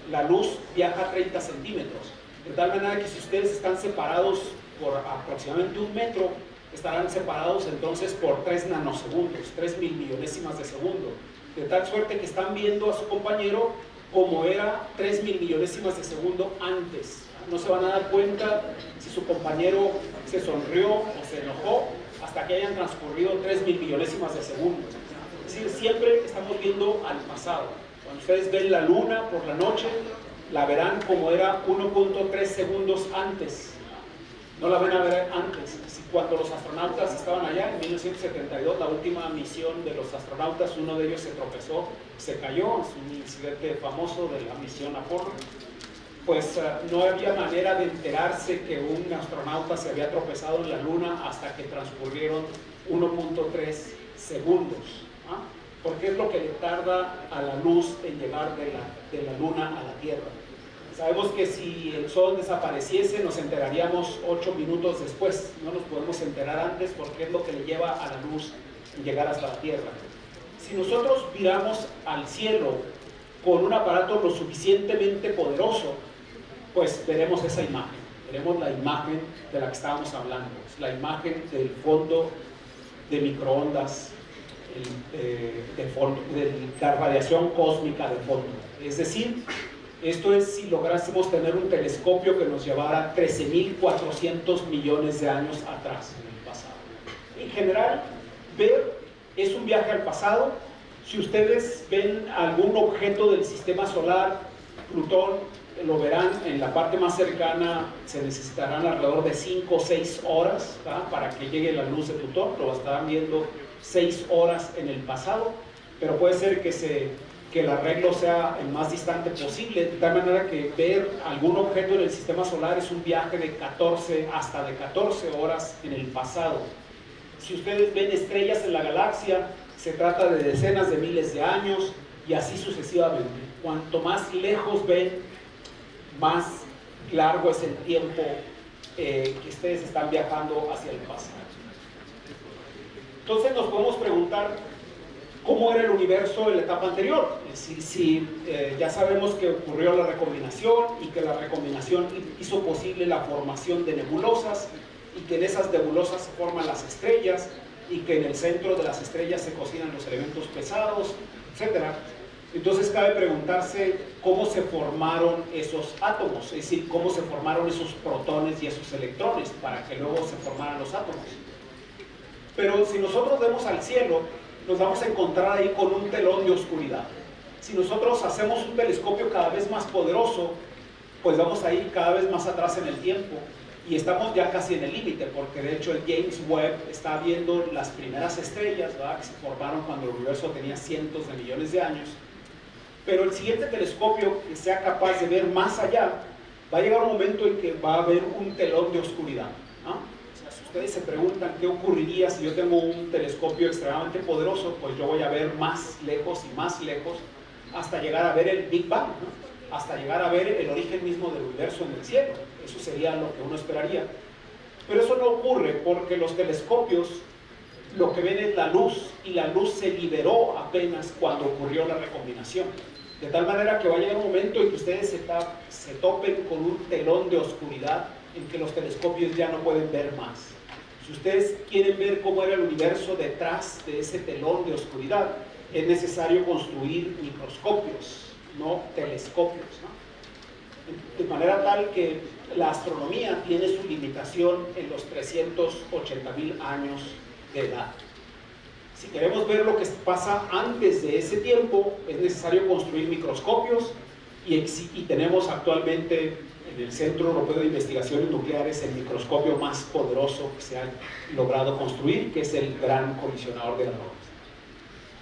la luz viaja 30 centímetros. De tal manera que si ustedes están separados por aproximadamente 1 metro, estarán separados entonces por 3 nanosegundos, 3 milmillonésimas de segundo. De tal suerte que están viendo a su compañero como era 3 milmillonésimas de segundo antes. No se van a dar cuenta si su compañero se sonrió o se enojó hasta que hayan transcurrido 3 milmillonésimas de segundo. Es decir, siempre estamos viendo al pasado. Cuando ustedes ven la luna por la noche, la verán como era 1.3 segundos antes. No la van a ver antes. Cuando los astronautas estaban allá, en 1972, la última misión de los astronautas, uno de ellos se tropezó, se cayó, es un incidente famoso de la misión Apolo. Pues no había manera de enterarse que un astronauta se había tropezado en la Luna hasta que transcurrieron 1.3 segundos. Porque es lo que le tarda a la luz en llegar de la Luna a la Tierra. Sabemos que si el Sol desapareciese nos enteraríamos 8 minutos después, no nos podemos enterar antes porque es lo que le lleva a la luz en llegar hasta la Tierra. Si nosotros miramos al cielo con un aparato lo suficientemente poderoso, pues veremos esa imagen, veremos la imagen de la que estábamos hablando, es la imagen del fondo de microondas, de la radiación cósmica de fondo. Es decir, esto es si lográsemos tener un telescopio que nos llevara 13.400 millones de años atrás, en el pasado. En general, ver es un viaje al pasado. Si ustedes ven algún objeto del sistema solar, Plutón, lo verán en la parte más cercana, se necesitarán alrededor de 5 o 6 horas para que llegue la luz de Plutón. Lo estarán viendo 6 horas en el pasado, pero puede ser que se que el arreglo sea el más distante posible, de tal manera que ver algún objeto en el sistema solar es un viaje de 14 horas en el pasado. Si ustedes ven estrellas en la galaxia, se trata de decenas de miles de años y así sucesivamente. Cuanto más lejos ven, más largo es el tiempo que ustedes están viajando hacia el pasado. Entonces nos podemos preguntar cómo era el universo en la etapa anterior. Es decir, si ya sabemos que ocurrió la recombinación y que la recombinación hizo posible la formación de nebulosas y que en esas nebulosas se forman las estrellas y que en el centro de las estrellas se cocinan los elementos pesados, etc. Entonces cabe preguntarse cómo se formaron esos átomos, es decir, cómo se formaron esos protones y esos electrones para que luego se formaran los átomos. Pero si nosotros vemos al cielo, nos vamos a encontrar ahí con un telón de oscuridad. Si nosotros hacemos un telescopio cada vez más poderoso, pues vamos a ir cada vez más atrás en el tiempo y estamos ya casi en el límite, porque de hecho el James Webb está viendo las primeras estrellas, ¿verdad?, que se formaron cuando el universo tenía cientos de millones de años. Pero el siguiente telescopio que sea capaz de ver más allá, va a llegar un momento en que va a haber un telón de oscuridad, ¿no? Ustedes se preguntan qué ocurriría si yo tengo un telescopio extremadamente poderoso, pues yo voy a ver más lejos y más lejos hasta llegar a ver el Big Bang, ¿no? Hasta llegar a ver el origen mismo del universo en el cielo. Eso sería lo que uno esperaría. Pero eso no ocurre porque los telescopios lo que ven es la luz y la luz se liberó apenas cuando ocurrió la recombinación. De tal manera que va a llegar un momento en que ustedes se topen con un telón de oscuridad en que los telescopios ya no pueden ver más. Si ustedes quieren ver cómo era el universo detrás de ese telón de oscuridad, es necesario construir microscopios, no telescopios, ¿no? De manera tal que la astronomía tiene su limitación en los 380.000 años de edad. Si queremos ver lo que pasa antes de ese tiempo, es necesario construir microscopios y tenemos actualmente en el Centro Europeo de Investigaciones Nucleares el microscopio más poderoso que se ha logrado construir, que es el Gran Colisionador de Hadrones.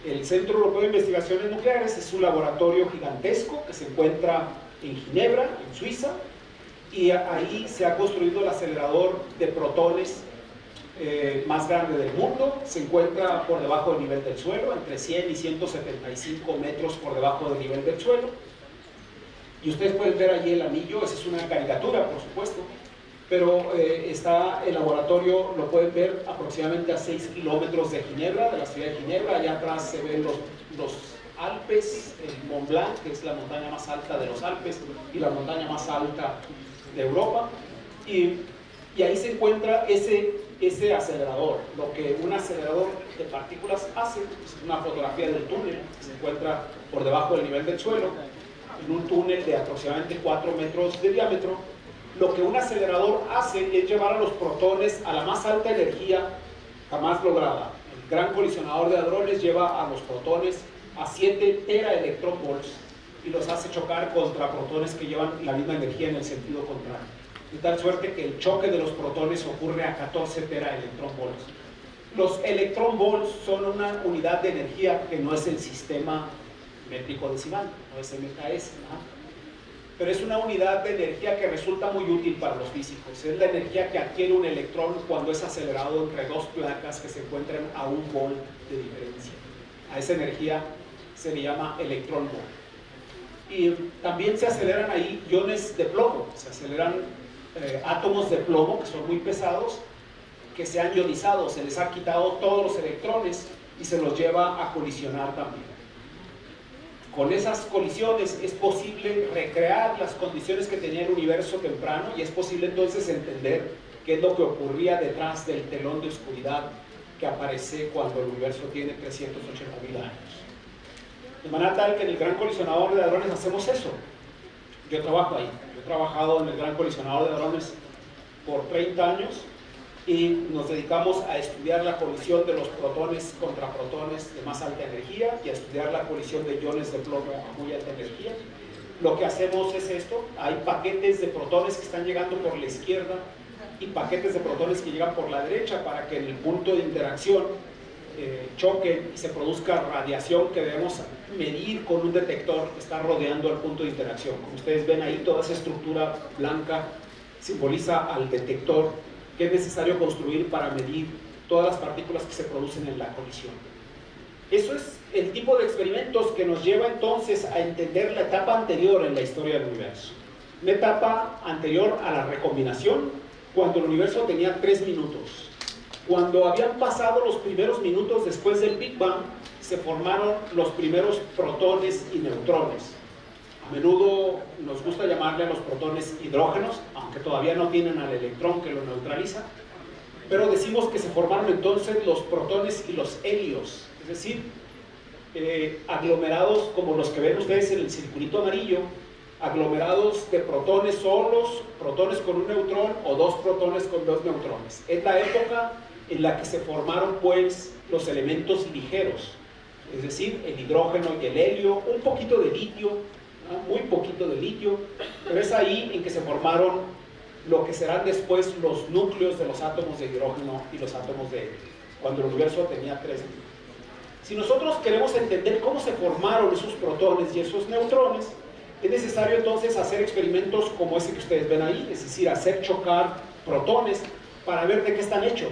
El Centro Europeo de Investigaciones Nucleares es un laboratorio gigantesco que se encuentra en Ginebra, en Suiza, y ahí se ha construido el acelerador de protones más grande del mundo. Se encuentra por debajo del nivel del suelo, entre 100 y 175 metros por debajo del nivel del suelo. Y ustedes pueden ver allí el anillo, esa es una caricatura, por supuesto, pero está el laboratorio, lo pueden ver aproximadamente a 6 kilómetros de Ginebra, de la ciudad de Ginebra. Allá atrás se ven los Alpes, el Mont Blanc, que es la montaña más alta de los Alpes y la montaña más alta de Europa. Y ahí se encuentra ese acelerador. Lo que un acelerador de partículas hace es una fotografía del túnel que se encuentra por debajo del nivel del suelo, en un túnel de aproximadamente 4 metros de diámetro. Lo que un acelerador hace es llevar a los protones a la más alta energía jamás lograda. El Gran Colisionador de Hadrones lleva a los protones a 7 teraelectronvolts y los hace chocar contra protones que llevan la misma energía en el sentido contrario. De tal suerte que el choque de los protones ocurre a 14 teraelectronvolts. Los electronvolts son una unidad de energía que no es el sistema métrico decimal, no es MKS, ¿no? Pero es una unidad de energía que resulta muy útil para los físicos. Es la energía que adquiere un electrón cuando es acelerado entre dos placas que se encuentran a 1 volt de diferencia. A esa energía se le llama electrón volt. Y también se aceleran ahí iones de plomo, se aceleran átomos de plomo que son muy pesados, que se han ionizado, se les ha quitado todos los electrones y se los lleva a colisionar también. Con esas colisiones es posible recrear las condiciones que tenía el universo temprano y es posible entonces entender qué es lo que ocurría detrás del telón de oscuridad que aparece cuando el universo tiene 380.000 años. De manera tal que en el Gran Colisionador de Hadrones hacemos eso. Yo trabajo ahí. Yo he trabajado en el Gran Colisionador de Hadrones por 30 años y nos dedicamos a estudiar la colisión de los protones contra protones de más alta energía y a estudiar la colisión de iones de plomo a muy alta energía. Lo que hacemos es esto: hay paquetes de protones que están llegando por la izquierda y paquetes de protones que llegan por la derecha para que en el punto de interacción choquen y se produzca radiación que debemos medir con un detector que está rodeando el punto de interacción. Como ustedes ven ahí, toda esa estructura blanca simboliza al detector que es necesario construir para medir todas las partículas que se producen en la colisión. Eso es el tipo de experimentos que nos lleva entonces a entender la etapa anterior en la historia del universo. Una etapa anterior a la recombinación, cuando el universo tenía 3 minutos. Cuando habían pasado los primeros minutos después del Big Bang, se formaron los primeros protones y neutrones. A menudo nos gusta llamarle a los protones hidrógenos, aunque todavía no tienen al electrón que lo neutraliza, pero decimos que se formaron entonces los protones y los helios, es decir, aglomerados como los que ven ustedes en el circulito amarillo, aglomerados de protones solos, protones con un neutrón o 2 protones con 2 neutrones. Es la época en la que se formaron pues los elementos ligeros, es decir, el hidrógeno y el helio, un poquito de litio, ¿no? Muy poquito de litio, pero es ahí en que se formaron lo que serán después los núcleos de los átomos de hidrógeno y los átomos de helio, cuando el universo tenía 3 minutos. Si nosotros queremos entender cómo se formaron esos protones y esos neutrones, es necesario entonces hacer experimentos como ese que ustedes ven ahí, es decir, hacer chocar protones para ver de qué están hechos.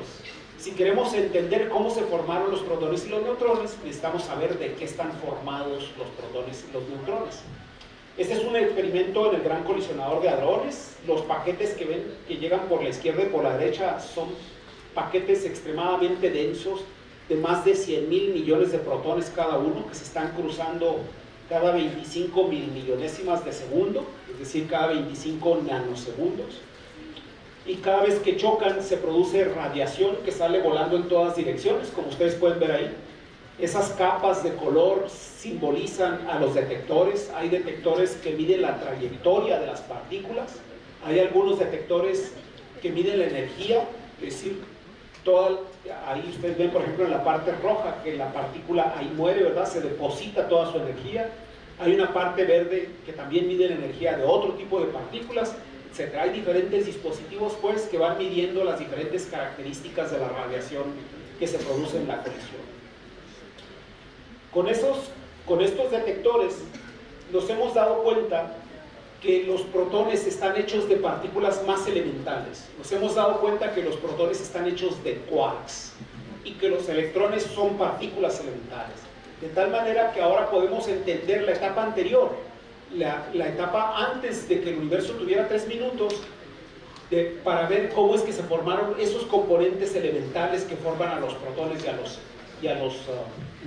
Si queremos entender cómo se formaron los protones y los neutrones, necesitamos saber de qué están formados los protones y los neutrones. Este es un experimento en el Gran Colisionador de Hadrones. Los paquetes que ven que llegan por la izquierda y por la derecha son paquetes extremadamente densos, de más de 100.000 millones de protones cada uno, que se están cruzando cada 25 mil millonésimas de segundo, es decir, cada 25 nanosegundos. Y cada vez que chocan se produce radiación que sale volando en todas direcciones, como ustedes pueden ver ahí. Esas capas de color simbolizan a los detectores. Hay detectores que miden la trayectoria de las partículas, hay algunos detectores que miden la energía, es decir, ahí ustedes ven, por ejemplo, en la parte roja, que la partícula ahí muere, ¿verdad? Se deposita toda su energía. Hay una parte verde que también mide la energía de otro tipo de partículas, etc. Hay diferentes dispositivos, pues, que van midiendo las diferentes características de la radiación que se produce en la colisión. Con estos detectores nos hemos dado cuenta que los protones están hechos de partículas más elementales. Nos hemos dado cuenta que los protones están hechos de quarks y que los electrones son partículas elementales. De tal manera que ahora podemos entender la etapa anterior, la etapa antes de que el universo tuviera 3 minutos, para ver cómo es que se formaron esos componentes elementales que forman a los protones y a los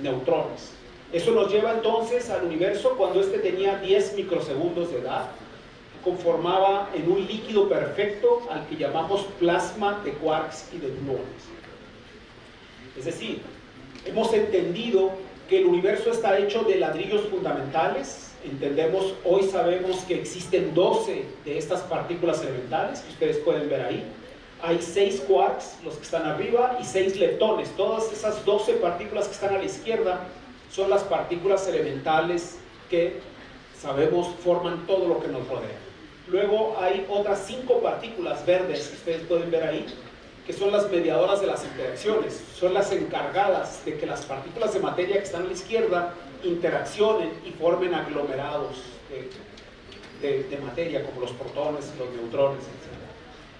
neutrones. Eso nos lleva entonces al universo cuando este tenía 10 microsegundos de edad, conformaba en un líquido perfecto al que llamamos plasma de quarks y de gluones. Es decir, hemos entendido que el universo está hecho de ladrillos fundamentales. Hoy sabemos que existen 12 de estas partículas elementales, que ustedes pueden ver ahí. Hay 6 quarks, los que están arriba, y 6 leptones. Todas esas 12 partículas que están a la izquierda son las partículas elementales que sabemos forman todo lo que nos rodea. Luego hay otras 5 partículas verdes que ustedes pueden ver ahí, que son las mediadoras de las interacciones, son las encargadas de que las partículas de materia que están a la izquierda interaccionen y formen aglomerados de materia, como los protones, los neutrones, etc.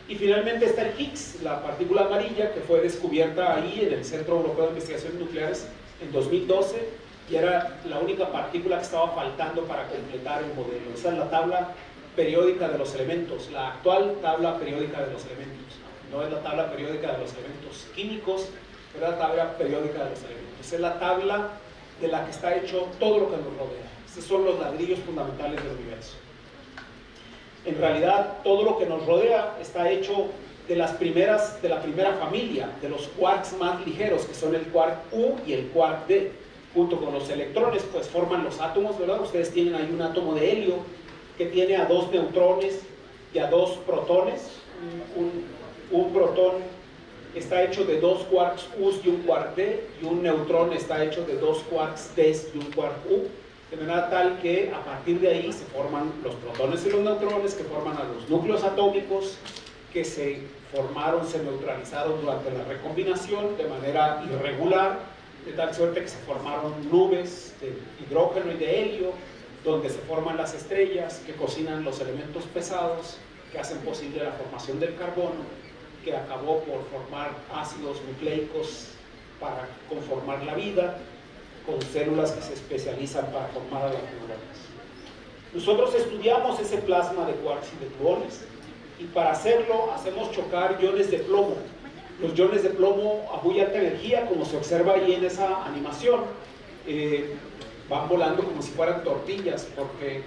Y finalmente está el Higgs, la partícula amarilla, que fue descubierta ahí en el Centro Europeo de Investigaciones Nucleares en 2012, y era la única partícula que estaba faltando para completar el modelo. Esa es la tabla periódica de los elementos, la actual tabla periódica de los elementos. No es la tabla periódica de los elementos químicos, pero es la tabla periódica de los elementos. Es la tabla de la que está hecho todo lo que nos rodea. Estos son los ladrillos fundamentales del universo. En realidad, todo lo que nos rodea está hecho de la primera familia, de los quarks más ligeros, que son el quark U y el quark D. Junto con los electrones, pues forman los átomos, ¿verdad? Ustedes tienen ahí un átomo de helio que tiene a 2 neutrones y a 2 protones. Un protón está hecho de 2 quarks U y un quark D, y un neutrón está hecho de 2 quarks D y un quark U, de manera tal que a partir de ahí se forman los protones y los neutrones, que forman a los núcleos atómicos que se neutralizaron durante la recombinación de manera irregular, de tal suerte que se formaron nubes de hidrógeno y de helio, donde se forman las estrellas que cocinan los elementos pesados, que hacen posible la formación del carbono, que acabó por formar ácidos nucleicos para conformar la vida, con células que se especializan para formar a las neuronas. Nosotros estudiamos ese plasma de quarks y de gluones, y para hacerlo hacemos chocar iones de plomo. Los iones de plomo a muy alta energía, como se observa ahí en esa animación, van volando como si fueran tortillas, porque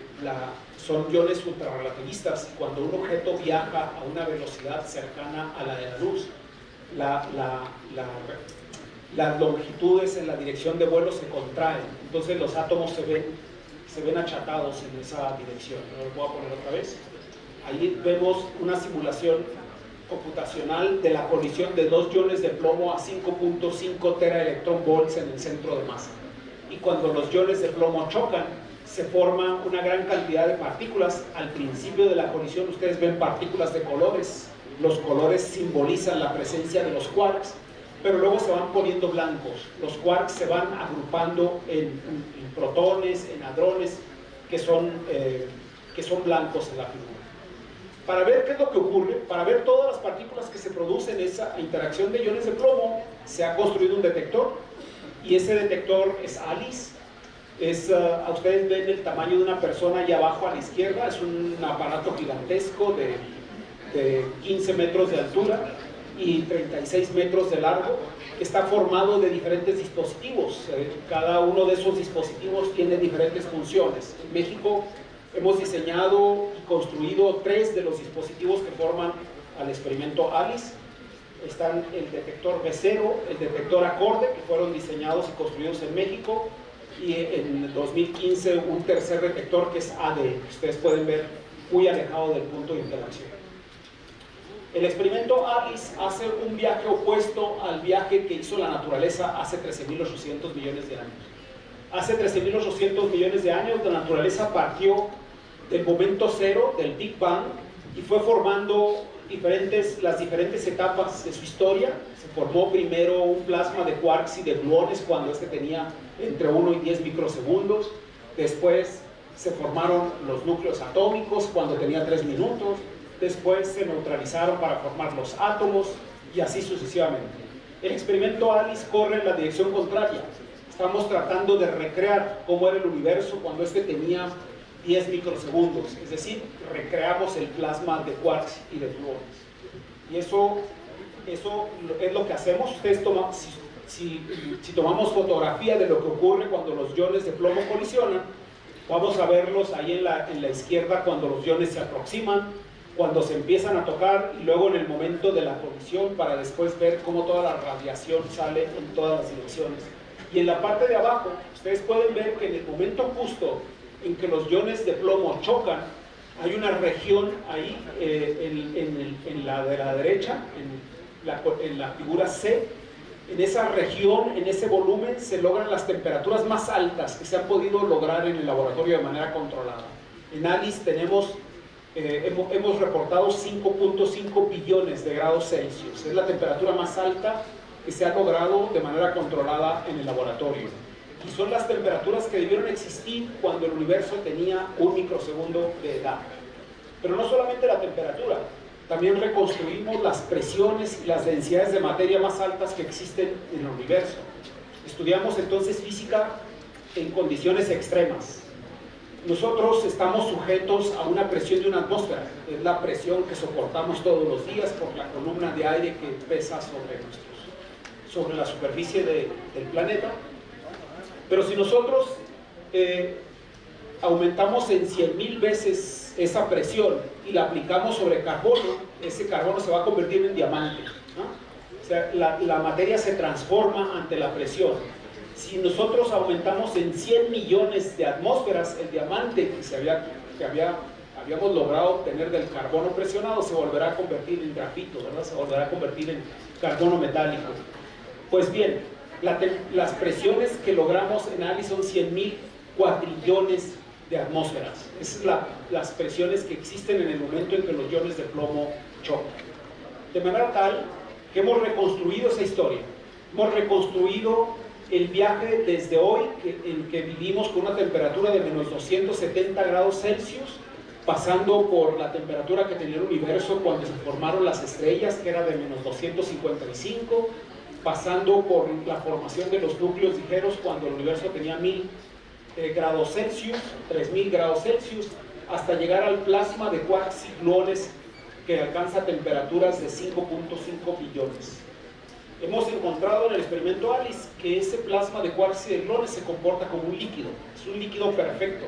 son iones ultrarrelativistas. Cuando un objeto viaja a una velocidad cercana a la de la luz, las longitudes en la dirección de vuelo se contraen, entonces los átomos se ven achatados en esa dirección. Lo voy a poner otra vez. Ahí vemos una simulación computacional de la colisión de dos iones de plomo a 5.5 teraelectronvolts en el centro de masa. Y cuando los iones de plomo chocan, se forma una gran cantidad de partículas. Al principio de la colisión ustedes ven partículas de colores. Los colores simbolizan la presencia de los quarks, pero luego se van poniendo blancos. Los quarks se van agrupando en protones, en hadrones, que son blancos en la figura. Para ver qué es lo que ocurre, para ver todas las partículas que se producen en esa interacción de iones de plomo, se ha construido un detector, y ese detector es ALICE. Ustedes ven el tamaño de una persona allá abajo a la izquierda. Es un aparato gigantesco de 15 metros de altura y 36 metros de largo, que está formado de diferentes dispositivos. Cada uno de esos dispositivos tiene diferentes funciones. En México hemos diseñado y construido 3 de los dispositivos que forman al experimento ALICE. Están el detector B0, el detector Acorde, que fueron diseñados y construidos en México, y en 2015 un tercer detector que es AD, que ustedes pueden ver muy alejado del punto de interacción. El experimento ALICE hace un viaje opuesto al viaje que hizo la naturaleza hace 13.800 millones de años. Hace 13.800 millones de años la naturaleza partió del momento cero, del Big Bang, y fue formando las diferentes etapas de su historia. Se formó primero un plasma de quarks y de gluones cuando este tenía entre 1 y 10 microsegundos. Después se formaron los núcleos atómicos cuando tenía 3 minutos. Después se neutralizaron para formar los átomos, y así sucesivamente. El experimento ALICE corre en la dirección contraria. Estamos tratando de recrear cómo era el universo cuando este tenía 10 microsegundos, es decir, recreamos el plasma de quarks y de gluones. Y eso es lo que hacemos. Ustedes si tomamos fotografía de lo que ocurre cuando los iones de plomo colisionan, vamos a verlos ahí en la izquierda cuando los iones se aproximan, cuando se empiezan a tocar, y luego en el momento de la colisión, para después ver cómo toda la radiación sale en todas las direcciones. Y en la parte de abajo, ustedes pueden ver que en el momento justo en que los iones de plomo chocan, hay una región ahí en la de la derecha, en la figura C. En esa región, en ese volumen, se logran las temperaturas más altas que se han podido lograr en el laboratorio de manera controlada. En ALICE hemos reportado 5.5 billones de grados Celsius. Es la temperatura más alta que se ha logrado de manera controlada en el laboratorio. Y son las temperaturas que debieron existir cuando el universo tenía 1 microsegundo de edad. Pero no solamente la temperatura, también reconstruimos las presiones y las densidades de materia más altas que existen en el universo. Estudiamos entonces física en condiciones extremas. Nosotros estamos sujetos a una presión de una atmósfera. Es la presión que soportamos todos los días por la columna de aire que pesa sobre la superficie del planeta. Pero si nosotros aumentamos en 100.000 veces esa presión y la aplicamos sobre carbono, ese carbono se va a convertir en diamante, ¿no? O sea, la materia se transforma ante la presión. Si nosotros aumentamos en 100 millones de atmósferas, el diamante que habíamos logrado obtener del carbono presionado se volverá a convertir en grafito, ¿verdad? Se volverá a convertir en carbono metálico. Pues bien, las presiones que logramos en ALICE son 100.000 cuatrillones de atmósferas. Esas son las presiones que existen en el momento en que los iones de plomo chocan. De manera tal que hemos reconstruido esa historia. Hemos reconstruido el viaje desde hoy, en que vivimos con una temperatura de menos 270 grados Celsius, pasando por la temperatura que tenía el universo cuando se formaron las estrellas, que era de menos 255, pasando por la formación de los núcleos ligeros cuando el universo tenía 1000 grados Celsius, 3000 grados Celsius, hasta llegar al plasma de quarks y gluones que alcanza temperaturas de 5.5 billones. Hemos encontrado en el experimento ALICE que ese plasma de quarks y de gluones se comporta como un líquido, es un líquido perfecto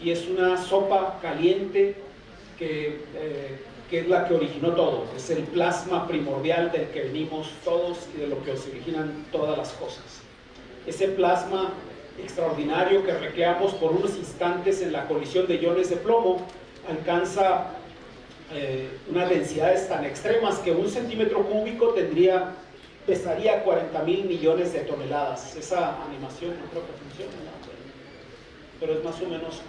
y es una sopa caliente que es la que originó todo, es el plasma primordial del que venimos todos y de lo que se originan todas las cosas. Ese plasma extraordinario que recreamos por unos instantes en la colisión de iones de plomo alcanza unas densidades tan extremas que 1 centímetro cúbico pesaría 40.000 millones de toneladas. Esa animación no creo que funcione, ¿no? Pero es más o menos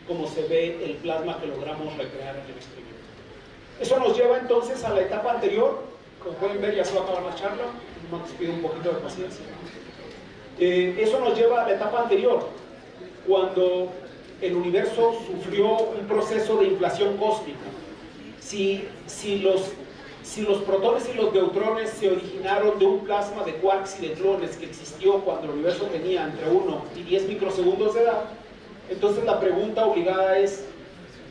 como se ve el plasma que logramos recrear en el experimento. Eso nos lleva entonces a la etapa anterior. Como pueden ver, ya se va a acabar la charla, nos pido un poquito de paciencia. Eso nos lleva a la etapa anterior, cuando el universo sufrió un proceso de inflación cósmica. Si los protones y los neutrones se originaron de un plasma de quarks y de gluones que existió cuando el universo tenía entre 1 y 10 microsegundos de edad, entonces la pregunta obligada es: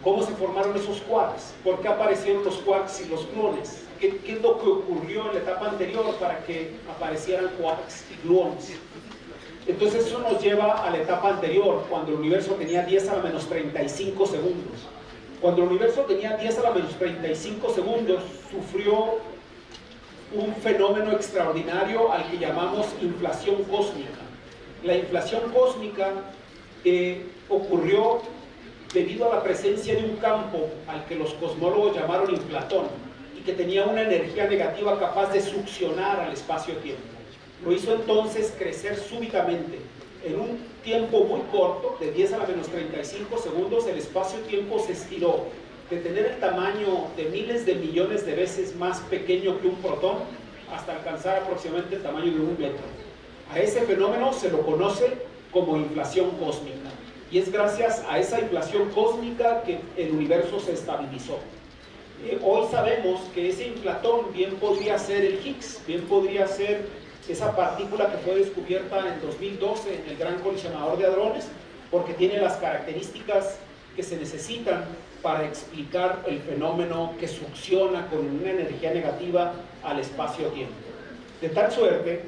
¿cómo se formaron esos quarks? ¿Por qué aparecieron los quarks y los gluones? ¿Qué es lo que ocurrió en la etapa anterior para que aparecieran quarks y gluones? Entonces eso nos lleva a la etapa anterior, cuando el universo tenía 10 a la menos 35 segundos. Cuando el universo tenía 10 a la menos 35 segundos, sufrió un fenómeno extraordinario al que llamamos inflación cósmica. La inflación cósmica ocurrió debido a la presencia de un campo al que los cosmólogos llamaron inflatón y que tenía una energía negativa capaz de succionar al espacio-tiempo. Lo hizo entonces crecer súbitamente. En un tiempo muy corto, de 10 a la menos 35 segundos, el espacio-tiempo se estiró de tener el tamaño de miles de millones de veces más pequeño que un protón hasta alcanzar aproximadamente el tamaño de 1 metro. A ese fenómeno se lo conoce como inflación cósmica. Y es gracias a esa inflación cósmica que el universo se estabilizó. Hoy sabemos que ese inflatón bien podría ser el Higgs, bien podría ser esa partícula que fue descubierta en 2012 en el Gran Colisionador de Hadrones, porque tiene las características que se necesitan para explicar el fenómeno que succiona con una energía negativa al espacio-tiempo. De tal suerte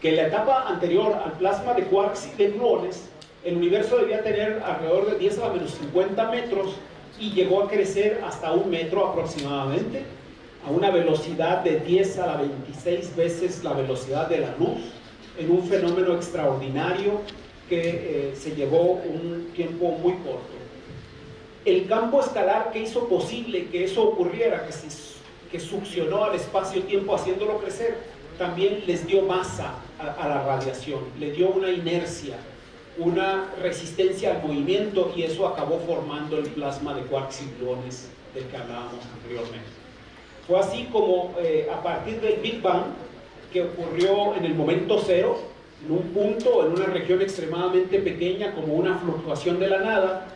que en la etapa anterior al plasma de quarks y de gluones, el universo debía tener alrededor de 10 a la menos 50 metros y llegó a crecer hasta 1 metro aproximadamente, a una velocidad de 10 a la 26 veces la velocidad de la luz, en un fenómeno extraordinario que se llevó un tiempo muy corto. El campo escalar que hizo posible que eso ocurriera, que succionó al espacio-tiempo haciéndolo crecer, también les dio masa a la radiación, le dio una inercia, una resistencia al movimiento, y eso acabó formando el plasma de quarks y gluones del que hablábamos anteriormente. Fue así como a partir del Big Bang, que ocurrió en el momento cero, en un punto, en una región extremadamente pequeña, como una fluctuación de la nada,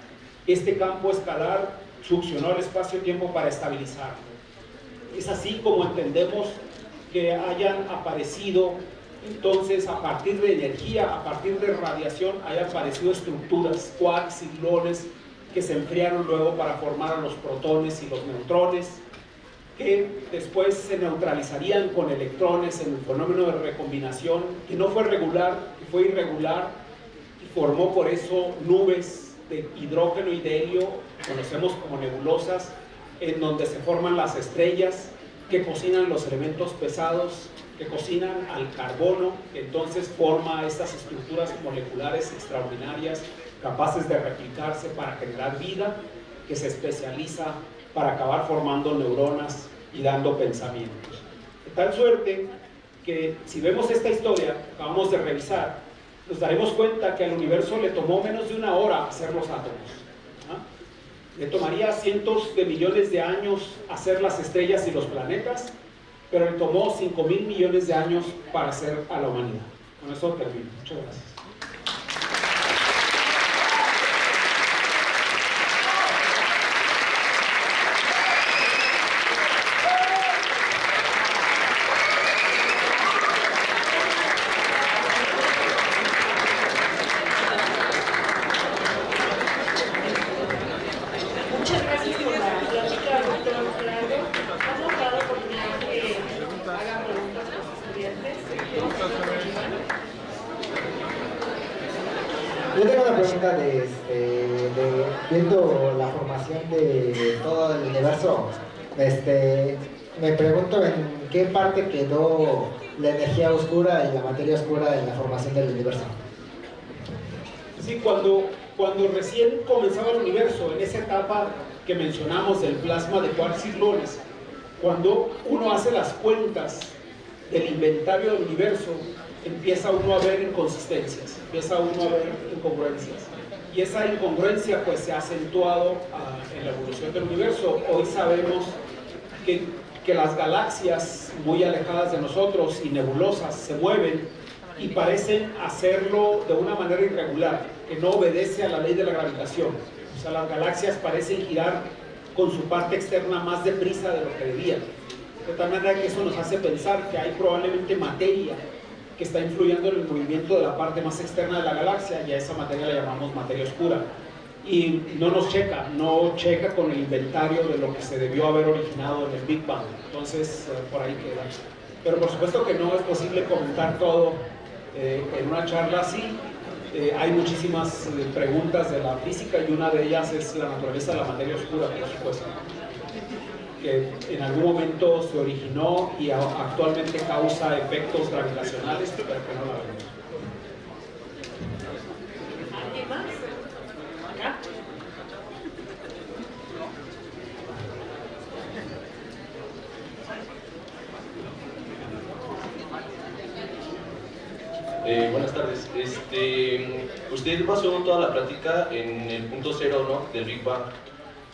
este campo escalar succionó el espacio-tiempo para estabilizarlo. Es así como entendemos que hayan aparecido, entonces, a partir de energía, a partir de radiación, hayan aparecido estructuras, quarks y gluones, que se enfriaron luego para formar a los protones y los neutrones, que después se neutralizarían con electrones en un fenómeno de recombinación que no fue regular, que fue irregular, y formó por eso nubes de hidrógeno y de helio, conocemos como nebulosas, en donde se forman las estrellas que cocinan los elementos pesados, que cocinan al carbono, que entonces forma estas estructuras moleculares extraordinarias, capaces de replicarse para generar vida, que se especializa para acabar formando neuronas y dando pensamientos. De tal suerte que si vemos esta historia que acabamos de revisar, nos daremos cuenta que al universo le tomó menos de 1 hora hacer los átomos. Le tomaría cientos de millones de años hacer las estrellas y los planetas, pero le tomó 5.000 millones de años para hacer a la humanidad. Con eso termino. Muchas gracias. Yo tengo una pregunta viendo la formación de todo el universo, me pregunto en qué parte quedó la energía oscura y la materia oscura en la formación del universo. Sí, cuando recién comenzaba el universo, en esa etapa que mencionamos del plasma de quarks y gluones, cuando uno hace las cuentas del inventario del universo, empieza uno a ver inconsistencias, empieza uno a ver incongruencias. Y esa incongruencia pues se ha acentuado en la evolución del universo. Hoy sabemos que las galaxias muy alejadas de nosotros y nebulosas se mueven y parecen hacerlo de una manera irregular, que no obedece a la ley de la gravitación. O sea, las galaxias parecen girar con su parte externa más deprisa de lo que debían. De tal manera que eso nos hace pensar que hay probablemente materia que está influyendo en el movimiento de la parte más externa de la galaxia, y a esa materia la llamamos materia oscura. Y no checa con el inventario de lo que se debió haber originado en el Big Bang. Entonces, por ahí queda. Pero por supuesto que no es posible comentar todo en una charla así. Hay muchísimas preguntas de la física y una de ellas es la naturaleza de la materia oscura, por supuesto, que en algún momento se originó y actualmente causa efectos gravitacionales, pero que no la vemos. ¿Alguien más? ¿Acá? Buenas tardes. Usted basó toda la plática en el punto cero, ¿no?, del Big Bang.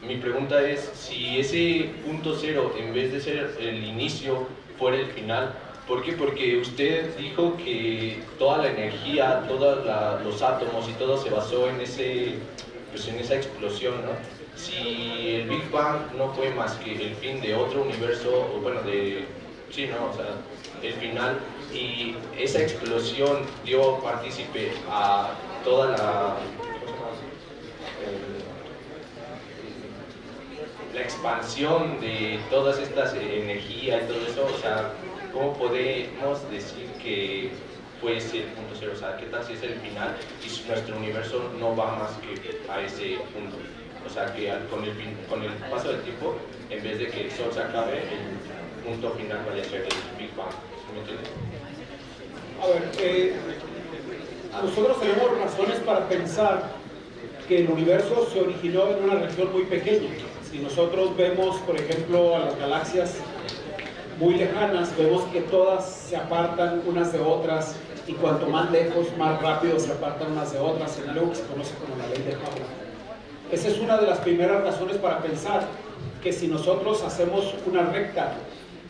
Mi pregunta es, si ese punto cero, en vez de ser el inicio, fuera el final, ¿por qué? Porque usted dijo que toda la energía, todos los átomos y todo se basó en esa explosión, ¿no? Si el Big Bang no fue más que el fin de otro universo, o bueno, sí, ¿no? O sea, el final, y esa explosión dio partícipe a toda la expansión de todas estas energías y todo eso, o sea, ¿cómo podemos decir que fue ese punto cero? O sea, ¿qué tal si es el final y si nuestro universo no va más que a ese punto? O sea, que con el paso del tiempo, en vez de que el Sol se acabe, el punto final vaya a ser el Big Bang. ¿Sí me entiendes? A ver, nosotros tenemos razones para pensar que el universo se originó en una región muy pequeña. Si nosotros vemos, por ejemplo, a las galaxias muy lejanas, vemos que todas se apartan unas de otras, y cuanto más lejos, más rápido se apartan unas de otras, en algo que se conoce como la ley de Pauli. Esa es una de las primeras razones para pensar que si nosotros hacemos una recta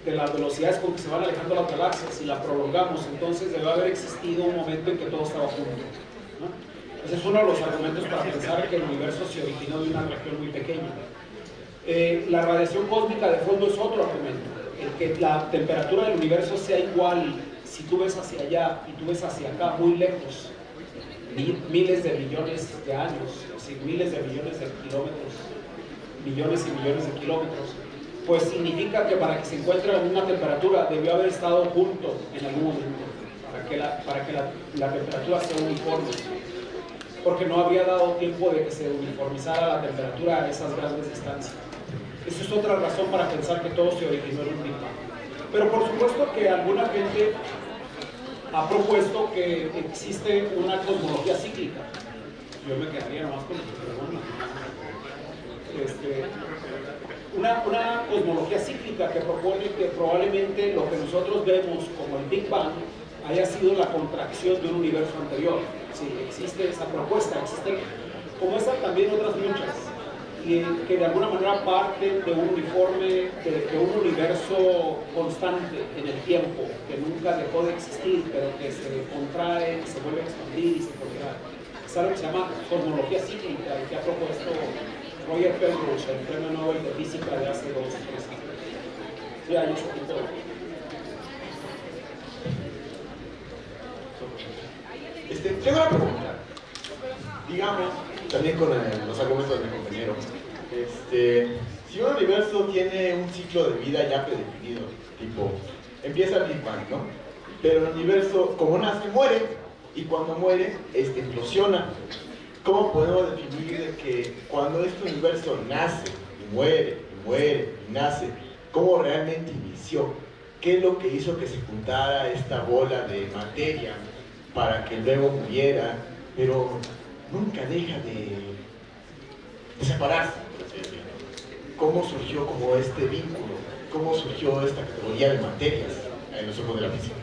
de las velocidades con que se van alejando las galaxias y la prolongamos, entonces debe haber existido un momento en que todo estaba junto, ¿no? Ese es uno de los argumentos para pensar que el universo se originó de una región muy pequeña. La radiación cósmica de fondo es otro argumento. El que la temperatura del universo sea igual si tú ves hacia allá y tú ves hacia acá muy lejos, miles de millones de años, o sea, miles de millones de kilómetros, millones y millones de kilómetros, pues significa que para que se encuentre la misma temperatura debió haber estado junto en algún momento, para que la temperatura sea uniforme, porque no había dado tiempo de que se uniformizara la temperatura a esas grandes distancias. Esa es otra razón para pensar que todo se originó en un Big Bang. Pero por supuesto que alguna gente ha propuesto que existe una cosmología cíclica. Yo me quedaría nomás con una cosmología cíclica que propone que probablemente lo que nosotros vemos como el Big Bang haya sido la contracción de un universo anterior. Sí, existe esa propuesta, existen como esta también otras muchas. y que de alguna manera parten de un uniforme, de un universo constante en el tiempo, que nunca dejó de existir, pero que se contrae, se vuelve a expandir y se contrae. Es algo que se llama cosmología cíclica y que ha propuesto Roger Penrose, el premio Nobel de Física de hace 2 o 3 años. Sí, hay ese tipo de... Tengo una pregunta. Digamos, también con los argumentos de mi compañero, si un universo tiene un ciclo de vida ya predefinido, tipo, empieza el Big Bang, ¿no? Pero el universo, como nace, muere, y cuando muere, implosiona. ¿Cómo podemos definir de que cuando este universo nace, y muere, y nace, cómo realmente inició? ¿Qué es lo que hizo que se juntara esta bola de materia para que luego muriera, pero nunca deja de separarse? ¿Cómo surgió como este vínculo? ¿Cómo surgió esta categoría de materias en los ojos de la física?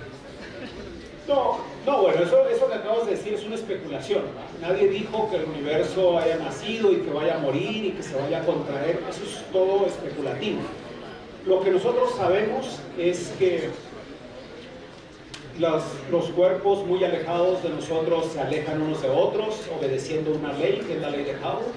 No, bueno, eso que acabas de decir es una especulación, ¿no? Nadie dijo que el universo haya nacido y que vaya a morir y que se vaya a contraer. Eso es todo especulativo. Lo que nosotros sabemos es que los cuerpos muy alejados de nosotros se alejan unos de otros, obedeciendo una ley, que es la ley de Hubble.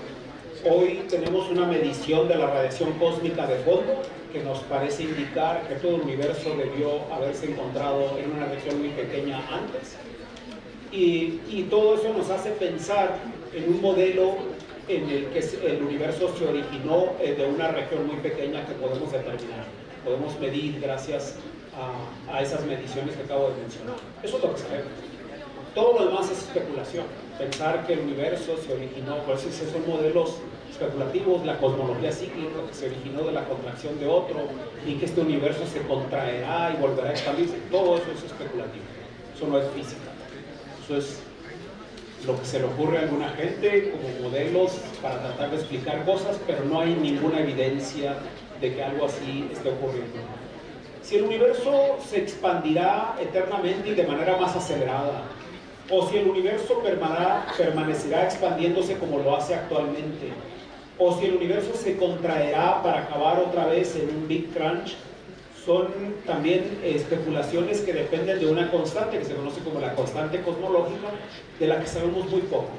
Hoy tenemos una medición de la radiación cósmica de fondo, que nos parece indicar que todo el universo debió haberse encontrado en una región muy pequeña antes. Y todo eso nos hace pensar en un modelo en el que el universo se originó de una región muy pequeña que podemos determinar, podemos medir gracias a esas mediciones que acabo de mencionar. Eso es lo que sabemos. Todo lo demás es especulación. Pensar que el universo se originó, pues esos son modelos especulativos, la cosmología cíclica que se originó de la contracción de otro y que este universo se contraerá y volverá a expandirse, todo eso es especulativo. Eso no es física. Eso es lo que se le ocurre a alguna gente como modelos para tratar de explicar cosas, pero no hay ninguna evidencia de que algo así esté ocurriendo. Si el universo se expandirá eternamente y de manera más acelerada, o si el universo permanecerá expandiéndose como lo hace actualmente, o si el universo se contraerá para acabar otra vez en un Big Crunch, son también especulaciones que dependen de una constante que se conoce como la constante cosmológica, de la que sabemos muy poco.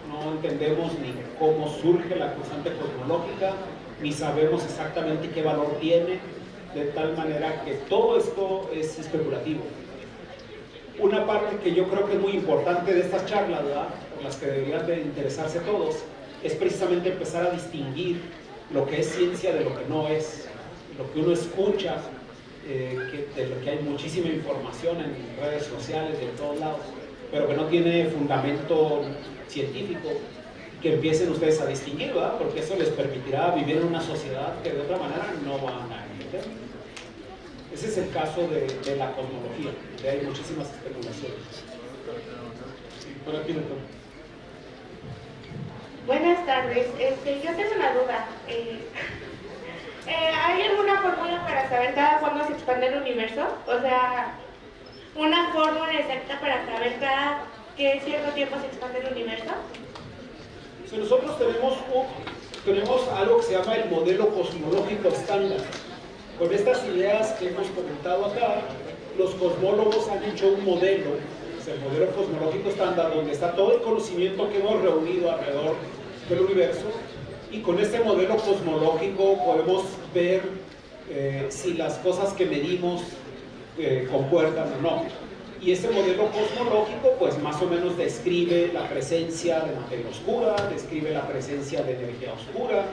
No entendemos ni cómo surge la constante cosmológica, ni sabemos exactamente qué valor tiene, de tal manera que todo esto es especulativo. Una parte que yo creo que es muy importante de estas charlas, ¿verdad?, por las que deberían de interesarse todos, es precisamente empezar a distinguir lo que es ciencia de lo que no es, lo que uno escucha, de lo que hay muchísima información en redes sociales de todos lados, pero que no tiene fundamento científico, que empiecen ustedes a distinguir, ¿verdad?, porque eso les permitirá vivir en una sociedad que de otra manera no van a entender. Ese es el caso de la cosmología, donde hay muchísimas especulaciones. Sí, por aquí le tomo. Buenas tardes, yo tengo una duda. ¿Hay alguna fórmula para saber cada cuándo se expande el universo? O sea, una fórmula exacta para saber cada qué cierto tiempo se expande el universo. Si nosotros tenemos algo que se llama el modelo cosmológico estándar. Con estas ideas que hemos comentado acá, los cosmólogos han hecho un modelo, es el modelo cosmológico estándar, donde está todo el conocimiento que hemos reunido alrededor del universo, y con este modelo cosmológico podemos ver si las cosas que medimos concuerdan o no. Y este modelo cosmológico pues más o menos describe la presencia de materia oscura, describe la presencia de energía oscura,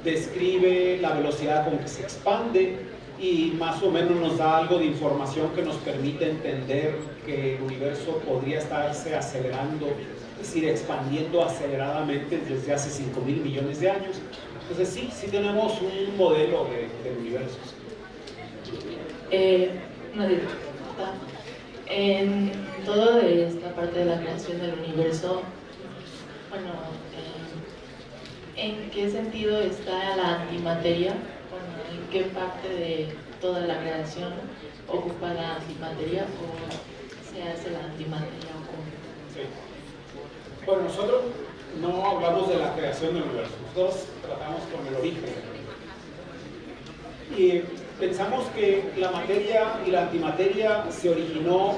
describe la velocidad con que se expande y más o menos nos da algo de información que nos permite entender que el universo podría estarse acelerando, es decir, expandiendo aceleradamente desde hace 5.000 millones de años. Entonces sí tenemos un modelo del universo. No digo, en toda esta parte de la creación del universo, bueno, ¿en qué sentido está la antimateria? Bueno, ¿en qué parte de toda la creación ocupa la antimateria o se hace la antimateria o cómo? Sí. Bueno, nosotros no hablamos de la creación del universo, nosotros tratamos con el origen del universo. Y pensamos que la materia y la antimateria se originó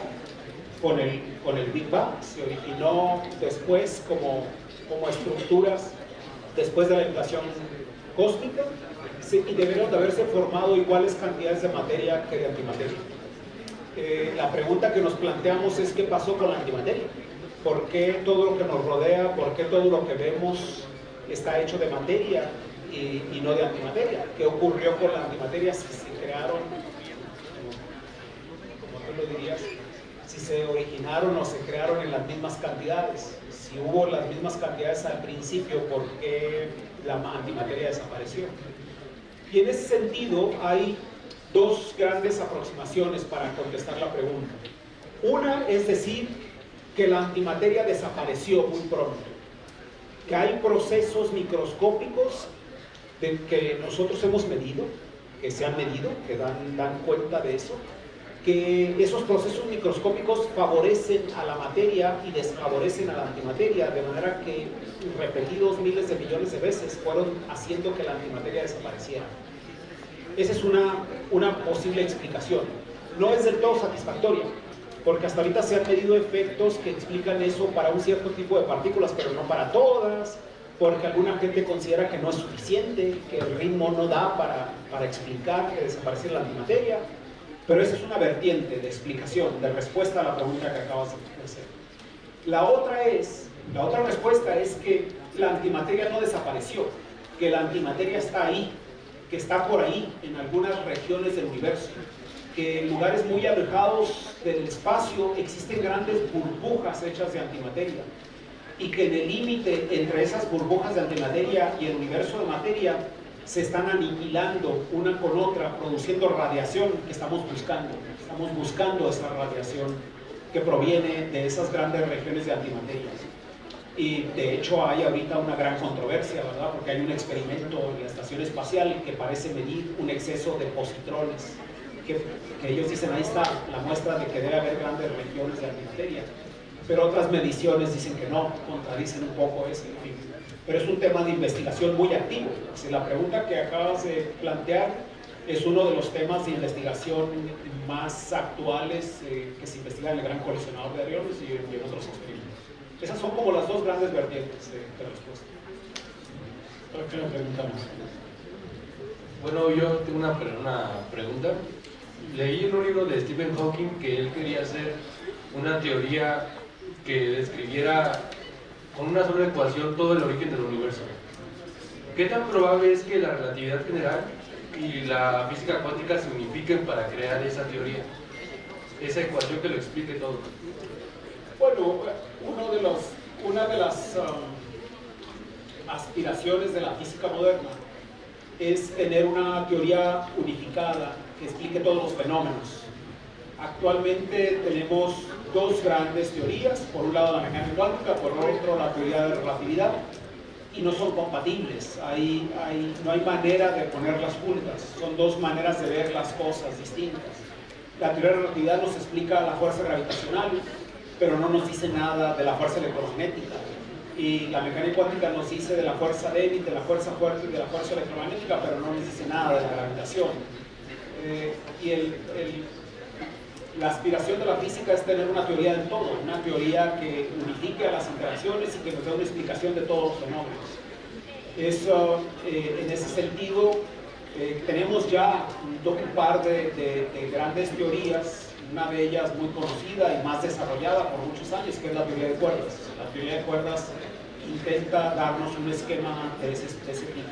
con el Big Bang, se originó después como estructuras después de la inflación cósmica, y deberían de haberse formado iguales cantidades de materia que de antimateria. La pregunta que nos planteamos es qué pasó con la antimateria. ¿Por qué todo lo que nos rodea, por qué todo lo que vemos está hecho de materia y no de antimateria? ¿Qué ocurrió con la antimateria si se crearon, como tú lo dirías, si se originaron o se crearon en las mismas cantidades? Si hubo las mismas cantidades al principio, ¿por qué la antimateria desapareció? Y en ese sentido hay dos grandes aproximaciones para contestar la pregunta. Una es decir que la antimateria desapareció muy pronto, que hay procesos microscópicos que nosotros hemos medido, que se han medido, que dan cuenta de eso, que esos procesos microscópicos favorecen a la materia y desfavorecen a la antimateria, de manera que repetidos miles de millones de veces fueron haciendo que la antimateria desapareciera. Esa es una posible explicación. No es del todo satisfactoria, porque hasta ahorita se han medido efectos que explican eso para un cierto tipo de partículas, pero no para todas, porque alguna gente considera que no es suficiente, que el ritmo no da para explicar que desapareciera la antimateria. Pero esa es una vertiente de explicación, de respuesta a la pregunta que acabas de hacer. La otra respuesta es que la antimateria no desapareció, que la antimateria está ahí, que está por ahí, en algunas regiones del universo, que en lugares muy alejados del espacio existen grandes burbujas hechas de antimateria, y que en el límite entre esas burbujas de antimateria y el universo de materia se están aniquilando una con otra, produciendo radiación que estamos buscando. Estamos buscando esa radiación que proviene de esas grandes regiones de antimateria. Y de hecho hay ahorita una gran controversia, ¿verdad? Porque hay un experimento en la estación espacial que parece medir un exceso de positrones, que ellos dicen, ahí está la muestra de que debe haber grandes regiones de antimateria. Pero otras mediciones dicen que no, contradicen un poco eso, en fin. Pero es un tema de investigación muy activo. Si la pregunta que acabas de plantear es uno de los temas de investigación más actuales que se investiga en el Gran Colisionador de Hadrones y en otros experimentos. Esas son como las dos grandes vertientes de respuesta. ¿Qué me preguntamos? Bueno, yo tengo una pregunta. Leí en un libro de Stephen Hawking que él quería hacer una teoría que describiera con una sola ecuación todo el origen del universo. ¿Qué tan probable es que la relatividad general y la física cuántica se unifiquen para crear esa teoría? Esa ecuación que lo explique todo. Bueno, una de las aspiraciones de la física moderna es tener una teoría unificada que explique todos los fenómenos. Actualmente tenemos dos grandes teorías, por un lado la mecánica cuántica, por otro la teoría de relatividad, y no son compatibles, no hay manera de ponerlas juntas, son dos maneras de ver las cosas distintas. La teoría de relatividad nos explica la fuerza gravitacional, pero no nos dice nada de la fuerza electromagnética, y la mecánica cuántica nos dice de la fuerza débil, de la fuerza fuerte y de la fuerza electromagnética, pero no nos dice nada de la gravitación. La aspiración de la física es tener una teoría del todo, una teoría que unifique a las interacciones y que nos dé una explicación de todos los fenómenos. Eso, en ese sentido, tenemos ya un par de grandes teorías, una de ellas muy conocida y más desarrollada por muchos años, que es la teoría de cuerdas. La teoría de cuerdas intenta darnos un esquema de ese tipo.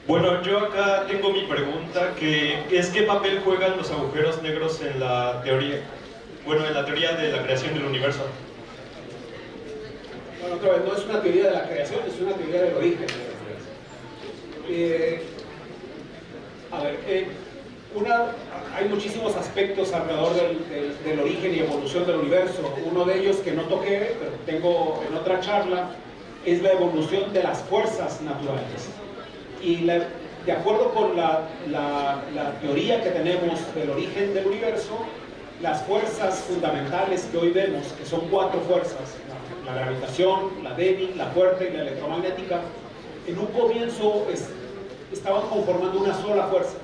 Bueno, yo acá tengo mi pregunta, que es ¿qué papel juegan los agujeros negros en la teoría? Bueno, en la teoría de la creación del universo. Bueno, otra vez, no es una teoría de la creación, es una teoría del origen. Hay muchísimos aspectos alrededor del origen y evolución del universo. Uno de ellos que no toqué, pero tengo en otra charla, es la evolución de las fuerzas naturales. Y de acuerdo con la teoría que tenemos del origen del universo, las fuerzas fundamentales que hoy vemos, que son 4 fuerzas, la gravitación, la débil, la fuerte y la electromagnética, en un comienzo estaban conformando una sola fuerza,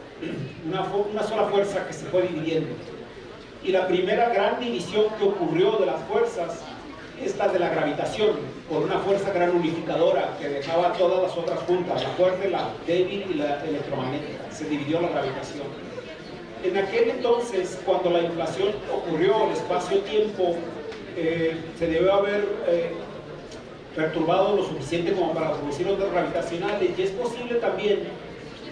una sola fuerza que se fue dividiendo. Y la primera gran división que ocurrió de las fuerzas es la de la gravitación, por una fuerza gran unificadora que dejaba todas las otras juntas, la fuerte, la débil y la electromagnética. Se dividió la gravitación. En aquel entonces, cuando la inflación ocurrió, el espacio-tiempo se debió haber perturbado lo suficiente como para producir ondas gravitacionales, y es posible también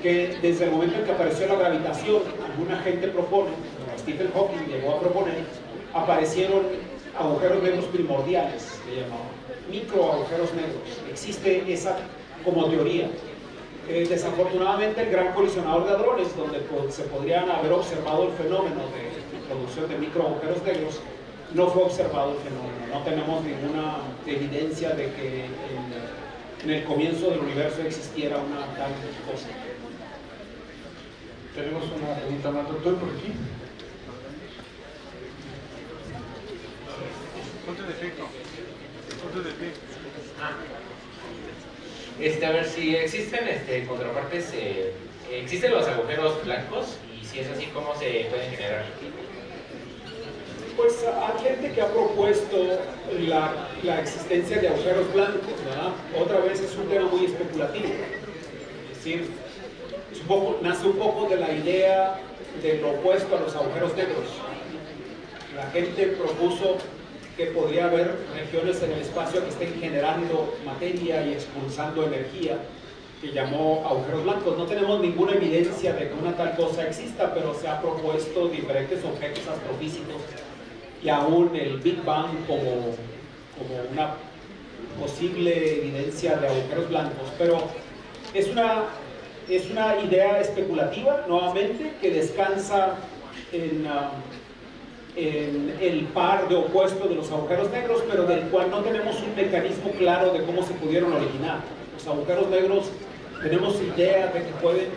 que desde el momento en que apareció la gravitación, alguna gente propone, como Stephen Hawking llegó a proponer, aparecieron agujeros negros primordiales, se llamaban micro agujeros negros. Existe esa como teoría. Desafortunadamente el Gran Colisionador de Hadrones, donde se podrían haber observado el fenómeno de producción de micro agujeros negros, no fue observado el fenómeno. No tenemos ninguna evidencia de que en el comienzo del universo existiera una tal cosa. Tenemos una pregunta más, doctor, por aquí. Ponte de pie. Ponte de pie. A ver, si existen contrapartes, ¿existen los agujeros blancos? Y si es así, ¿cómo se pueden generar? Pues hay gente que ha propuesto la existencia de agujeros blancos, ¿verdad? Otra vez es un tema muy especulativo. Es decir, nace un poco de la idea de lo opuesto a los agujeros negros. La gente propuso que podría haber regiones en el espacio que estén generando materia y expulsando energía, que llamó agujeros blancos. No tenemos ninguna evidencia de que una tal cosa exista, pero se ha propuesto diferentes objetos astrofísicos y aún el Big Bang como una posible evidencia de agujeros blancos. Pero es una idea especulativa, nuevamente, que descansa en el par de opuesto de los agujeros negros, pero del cual no tenemos un mecanismo claro de cómo se pudieron originar. Los agujeros negros tenemos idea de que pueden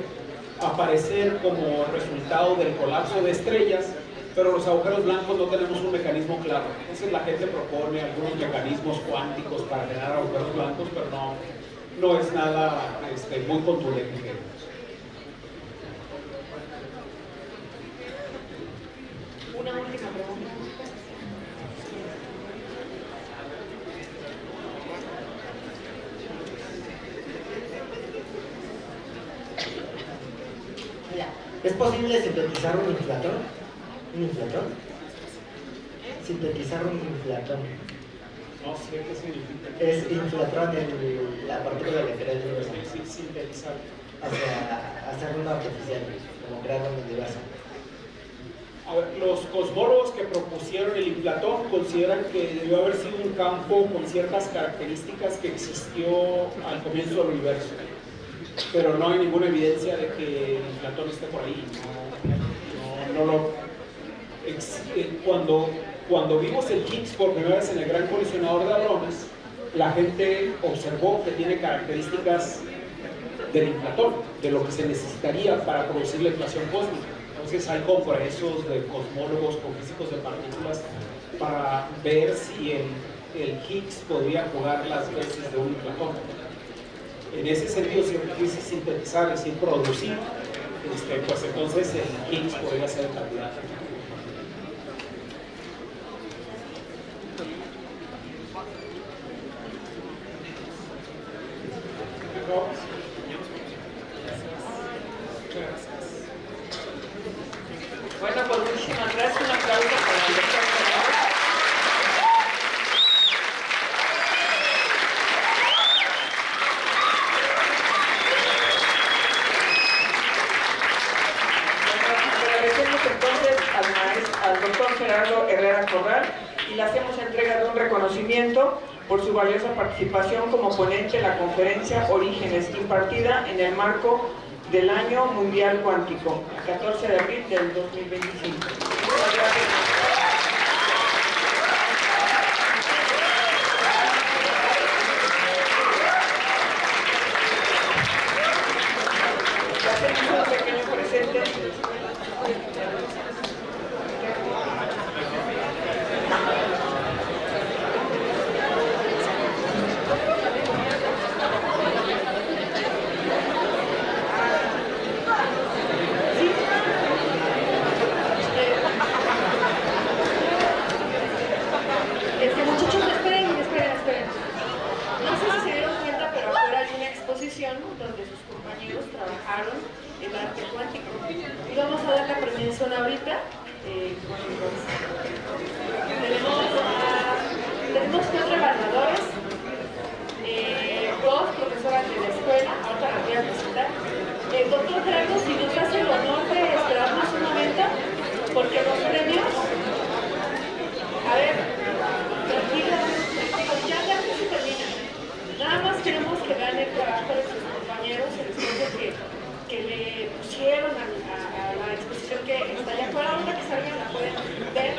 aparecer como resultado del colapso de estrellas, pero los agujeros blancos no tenemos un mecanismo claro. Entonces la gente propone algunos mecanismos cuánticos para generar agujeros blancos, pero no es nada muy contundente. Una última pregunta. Mira, ¿es posible sintetizar un inflatón? ¿Un inflatón? Sintetizar un inflatón. No sé qué significa. Es inflatón en la partícula que crea el universo. Sí, sintetizar. O sea, hacer un artificial, como crear un universo. A ver, los cosmólogos que propusieron el inflatón consideran que debió haber sido un campo con ciertas características que existió al comienzo del universo, pero no hay ninguna evidencia de que el inflatón esté por ahí. Cuando vimos el Higgs por primera vez en el Gran Colisionador de Hadrones, la gente observó que tiene características del inflatón, de lo que se necesitaría para producir la inflación cósmica. Entonces hay congresos de cosmólogos con físicos de partículas para ver si el Higgs podría jugar las veces de un inflatón. En ese sentido, si el Higgs es sintetizar, es decir, producir, pues entonces el Higgs podría ser el candidato. Bueno, pues muchísimas gracias. Un aplauso para el doctor Fernández. Agradecemos entonces al doctor Gerardo Herrera Corral y le hacemos entrega de un reconocimiento por su valiosa participación como ponente en la conferencia Orígenes, impartida en el marco del Año Mundial Cuántico, 14 de abril del 2025. Muchas gracias. Hacemos un pequeño presente. quiénes son ahorita. Tenemos 4 evaluadores, 2 profesoras de la escuela, ahora las voy a presentar. Doctor Gerardo, si nos hace el honor de esperarnos un momento, porque los premios, a ver, tranquila, ya se termina. Nada más queremos que vean el trabajo de sus compañeros, el esfuerzo que le pusieron a la exposición que está allá afuera. Ahora que salgan la pueden ver.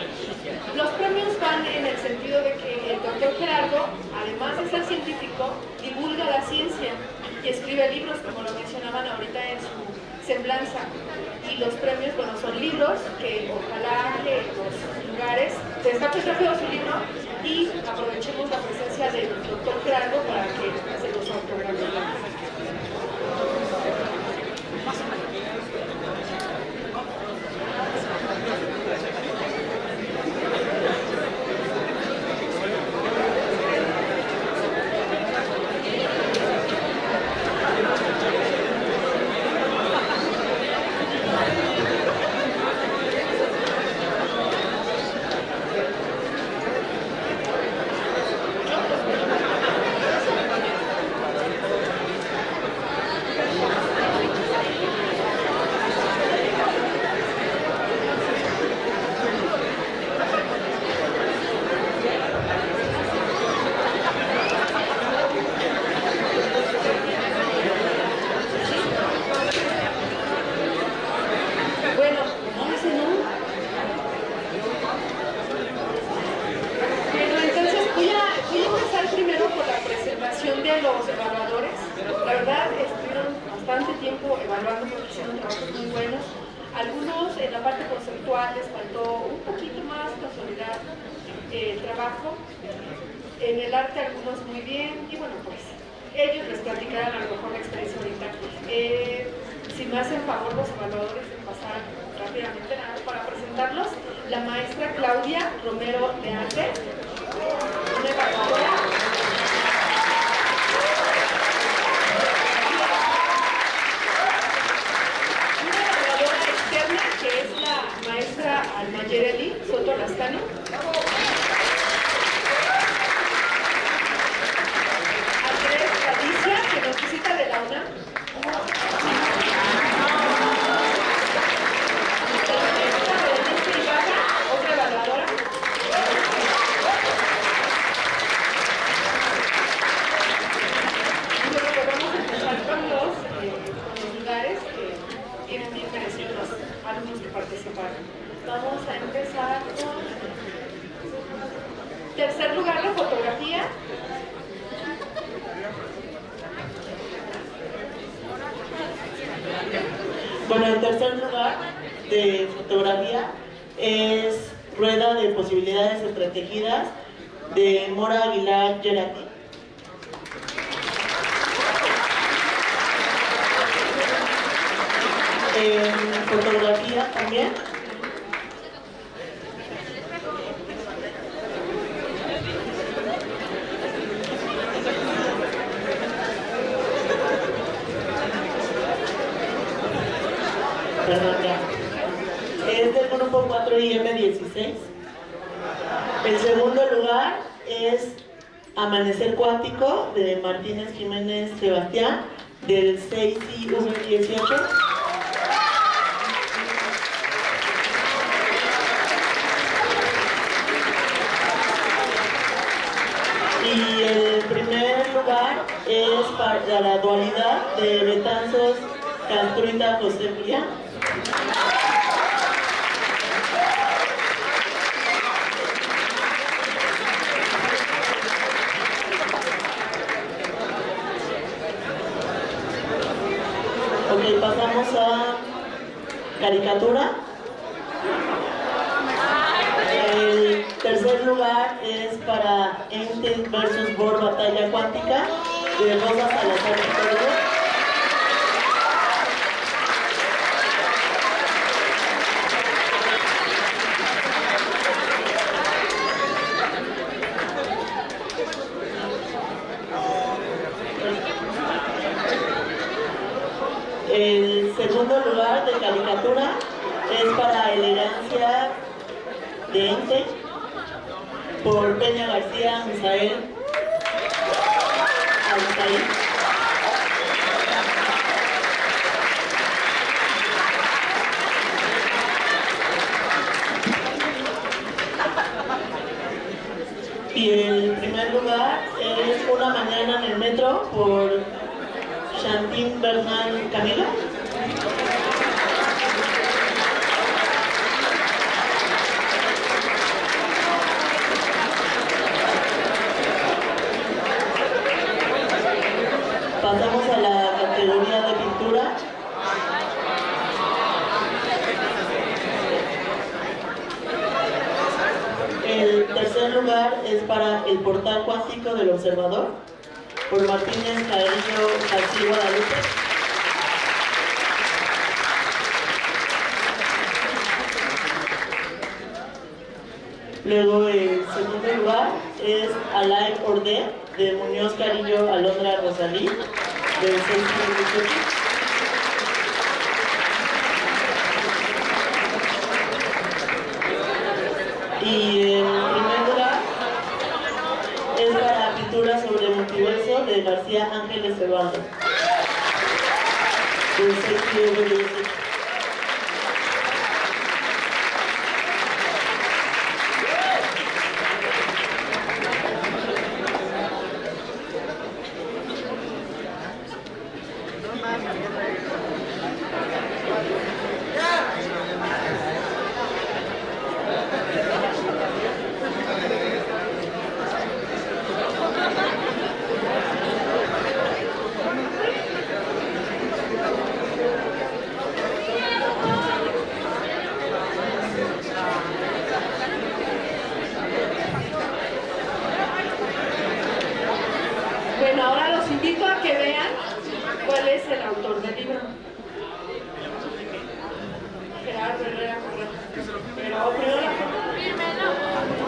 Los premios van en el sentido de que el doctor Gerardo, además de ser científico, divulga la ciencia y escribe libros, como lo mencionaban ahorita en su semblanza. Y los premios, bueno, son libros que ojalá que los lugares destaquen rápido su libro y aprovechemos la presencia del doctor Gerardo para que se los autografiemos. En el arte algunos muy bien, y bueno, pues ellos les platicarán a lo mejor la experiencia ahorita. Si me hacen favor los evaluadores de pasar rápidamente nada para presentarlos, la maestra Claudia Romero de Arte, una evaluadora. Una evaluadora externa que es la maestra Almayereli Soto Lascano. Que nos visita de la UNAM. Otra evaluadora. Y bueno, pues vamos a empezar con los lugares que tienen bien merecidos los alumnos que participaron. Vamos a empezar con tercer lugar de fotografía. Bueno, el tercer lugar de fotografía es Rueda de Posibilidades Entretejidas de Mora Aguilar Gerati. En fotografía también. Es del grupo 4IM16. El segundo lugar es Amanecer Cuántico de Martínez Jiménez Sebastián del 6IV18. Y el primer lugar es para la dualidad de Betanzos Castruita José Julián. Ok, pasamos a caricatura. El tercer lugar es para Einstein vs. Bohr Batalla Cuántica de Rosa Salazar Victoria. El segundo lugar lugar de caricatura es para Elegancia de Ente, por Peña García Misael Altair. Y el primer lugar es Una mañana en el metro por Chantín Bernal Camilo. Pasamos a la categoría de pintura. El tercer lugar es para El portal cuántico del observador, por Martínez Carrillo García Guadalupe. Luego el segundo lugar es Alive or Dead de Muñoz Carillo Alondra Rosalí, del 618. Y el primer lugar es para Pintura sobre Multiverso de García Ángeles Eduardo, del 618. Bueno, ahora los invito a que vean cuál es el autor del libro. Gerardo Herrera Correa. Pero primero la foto.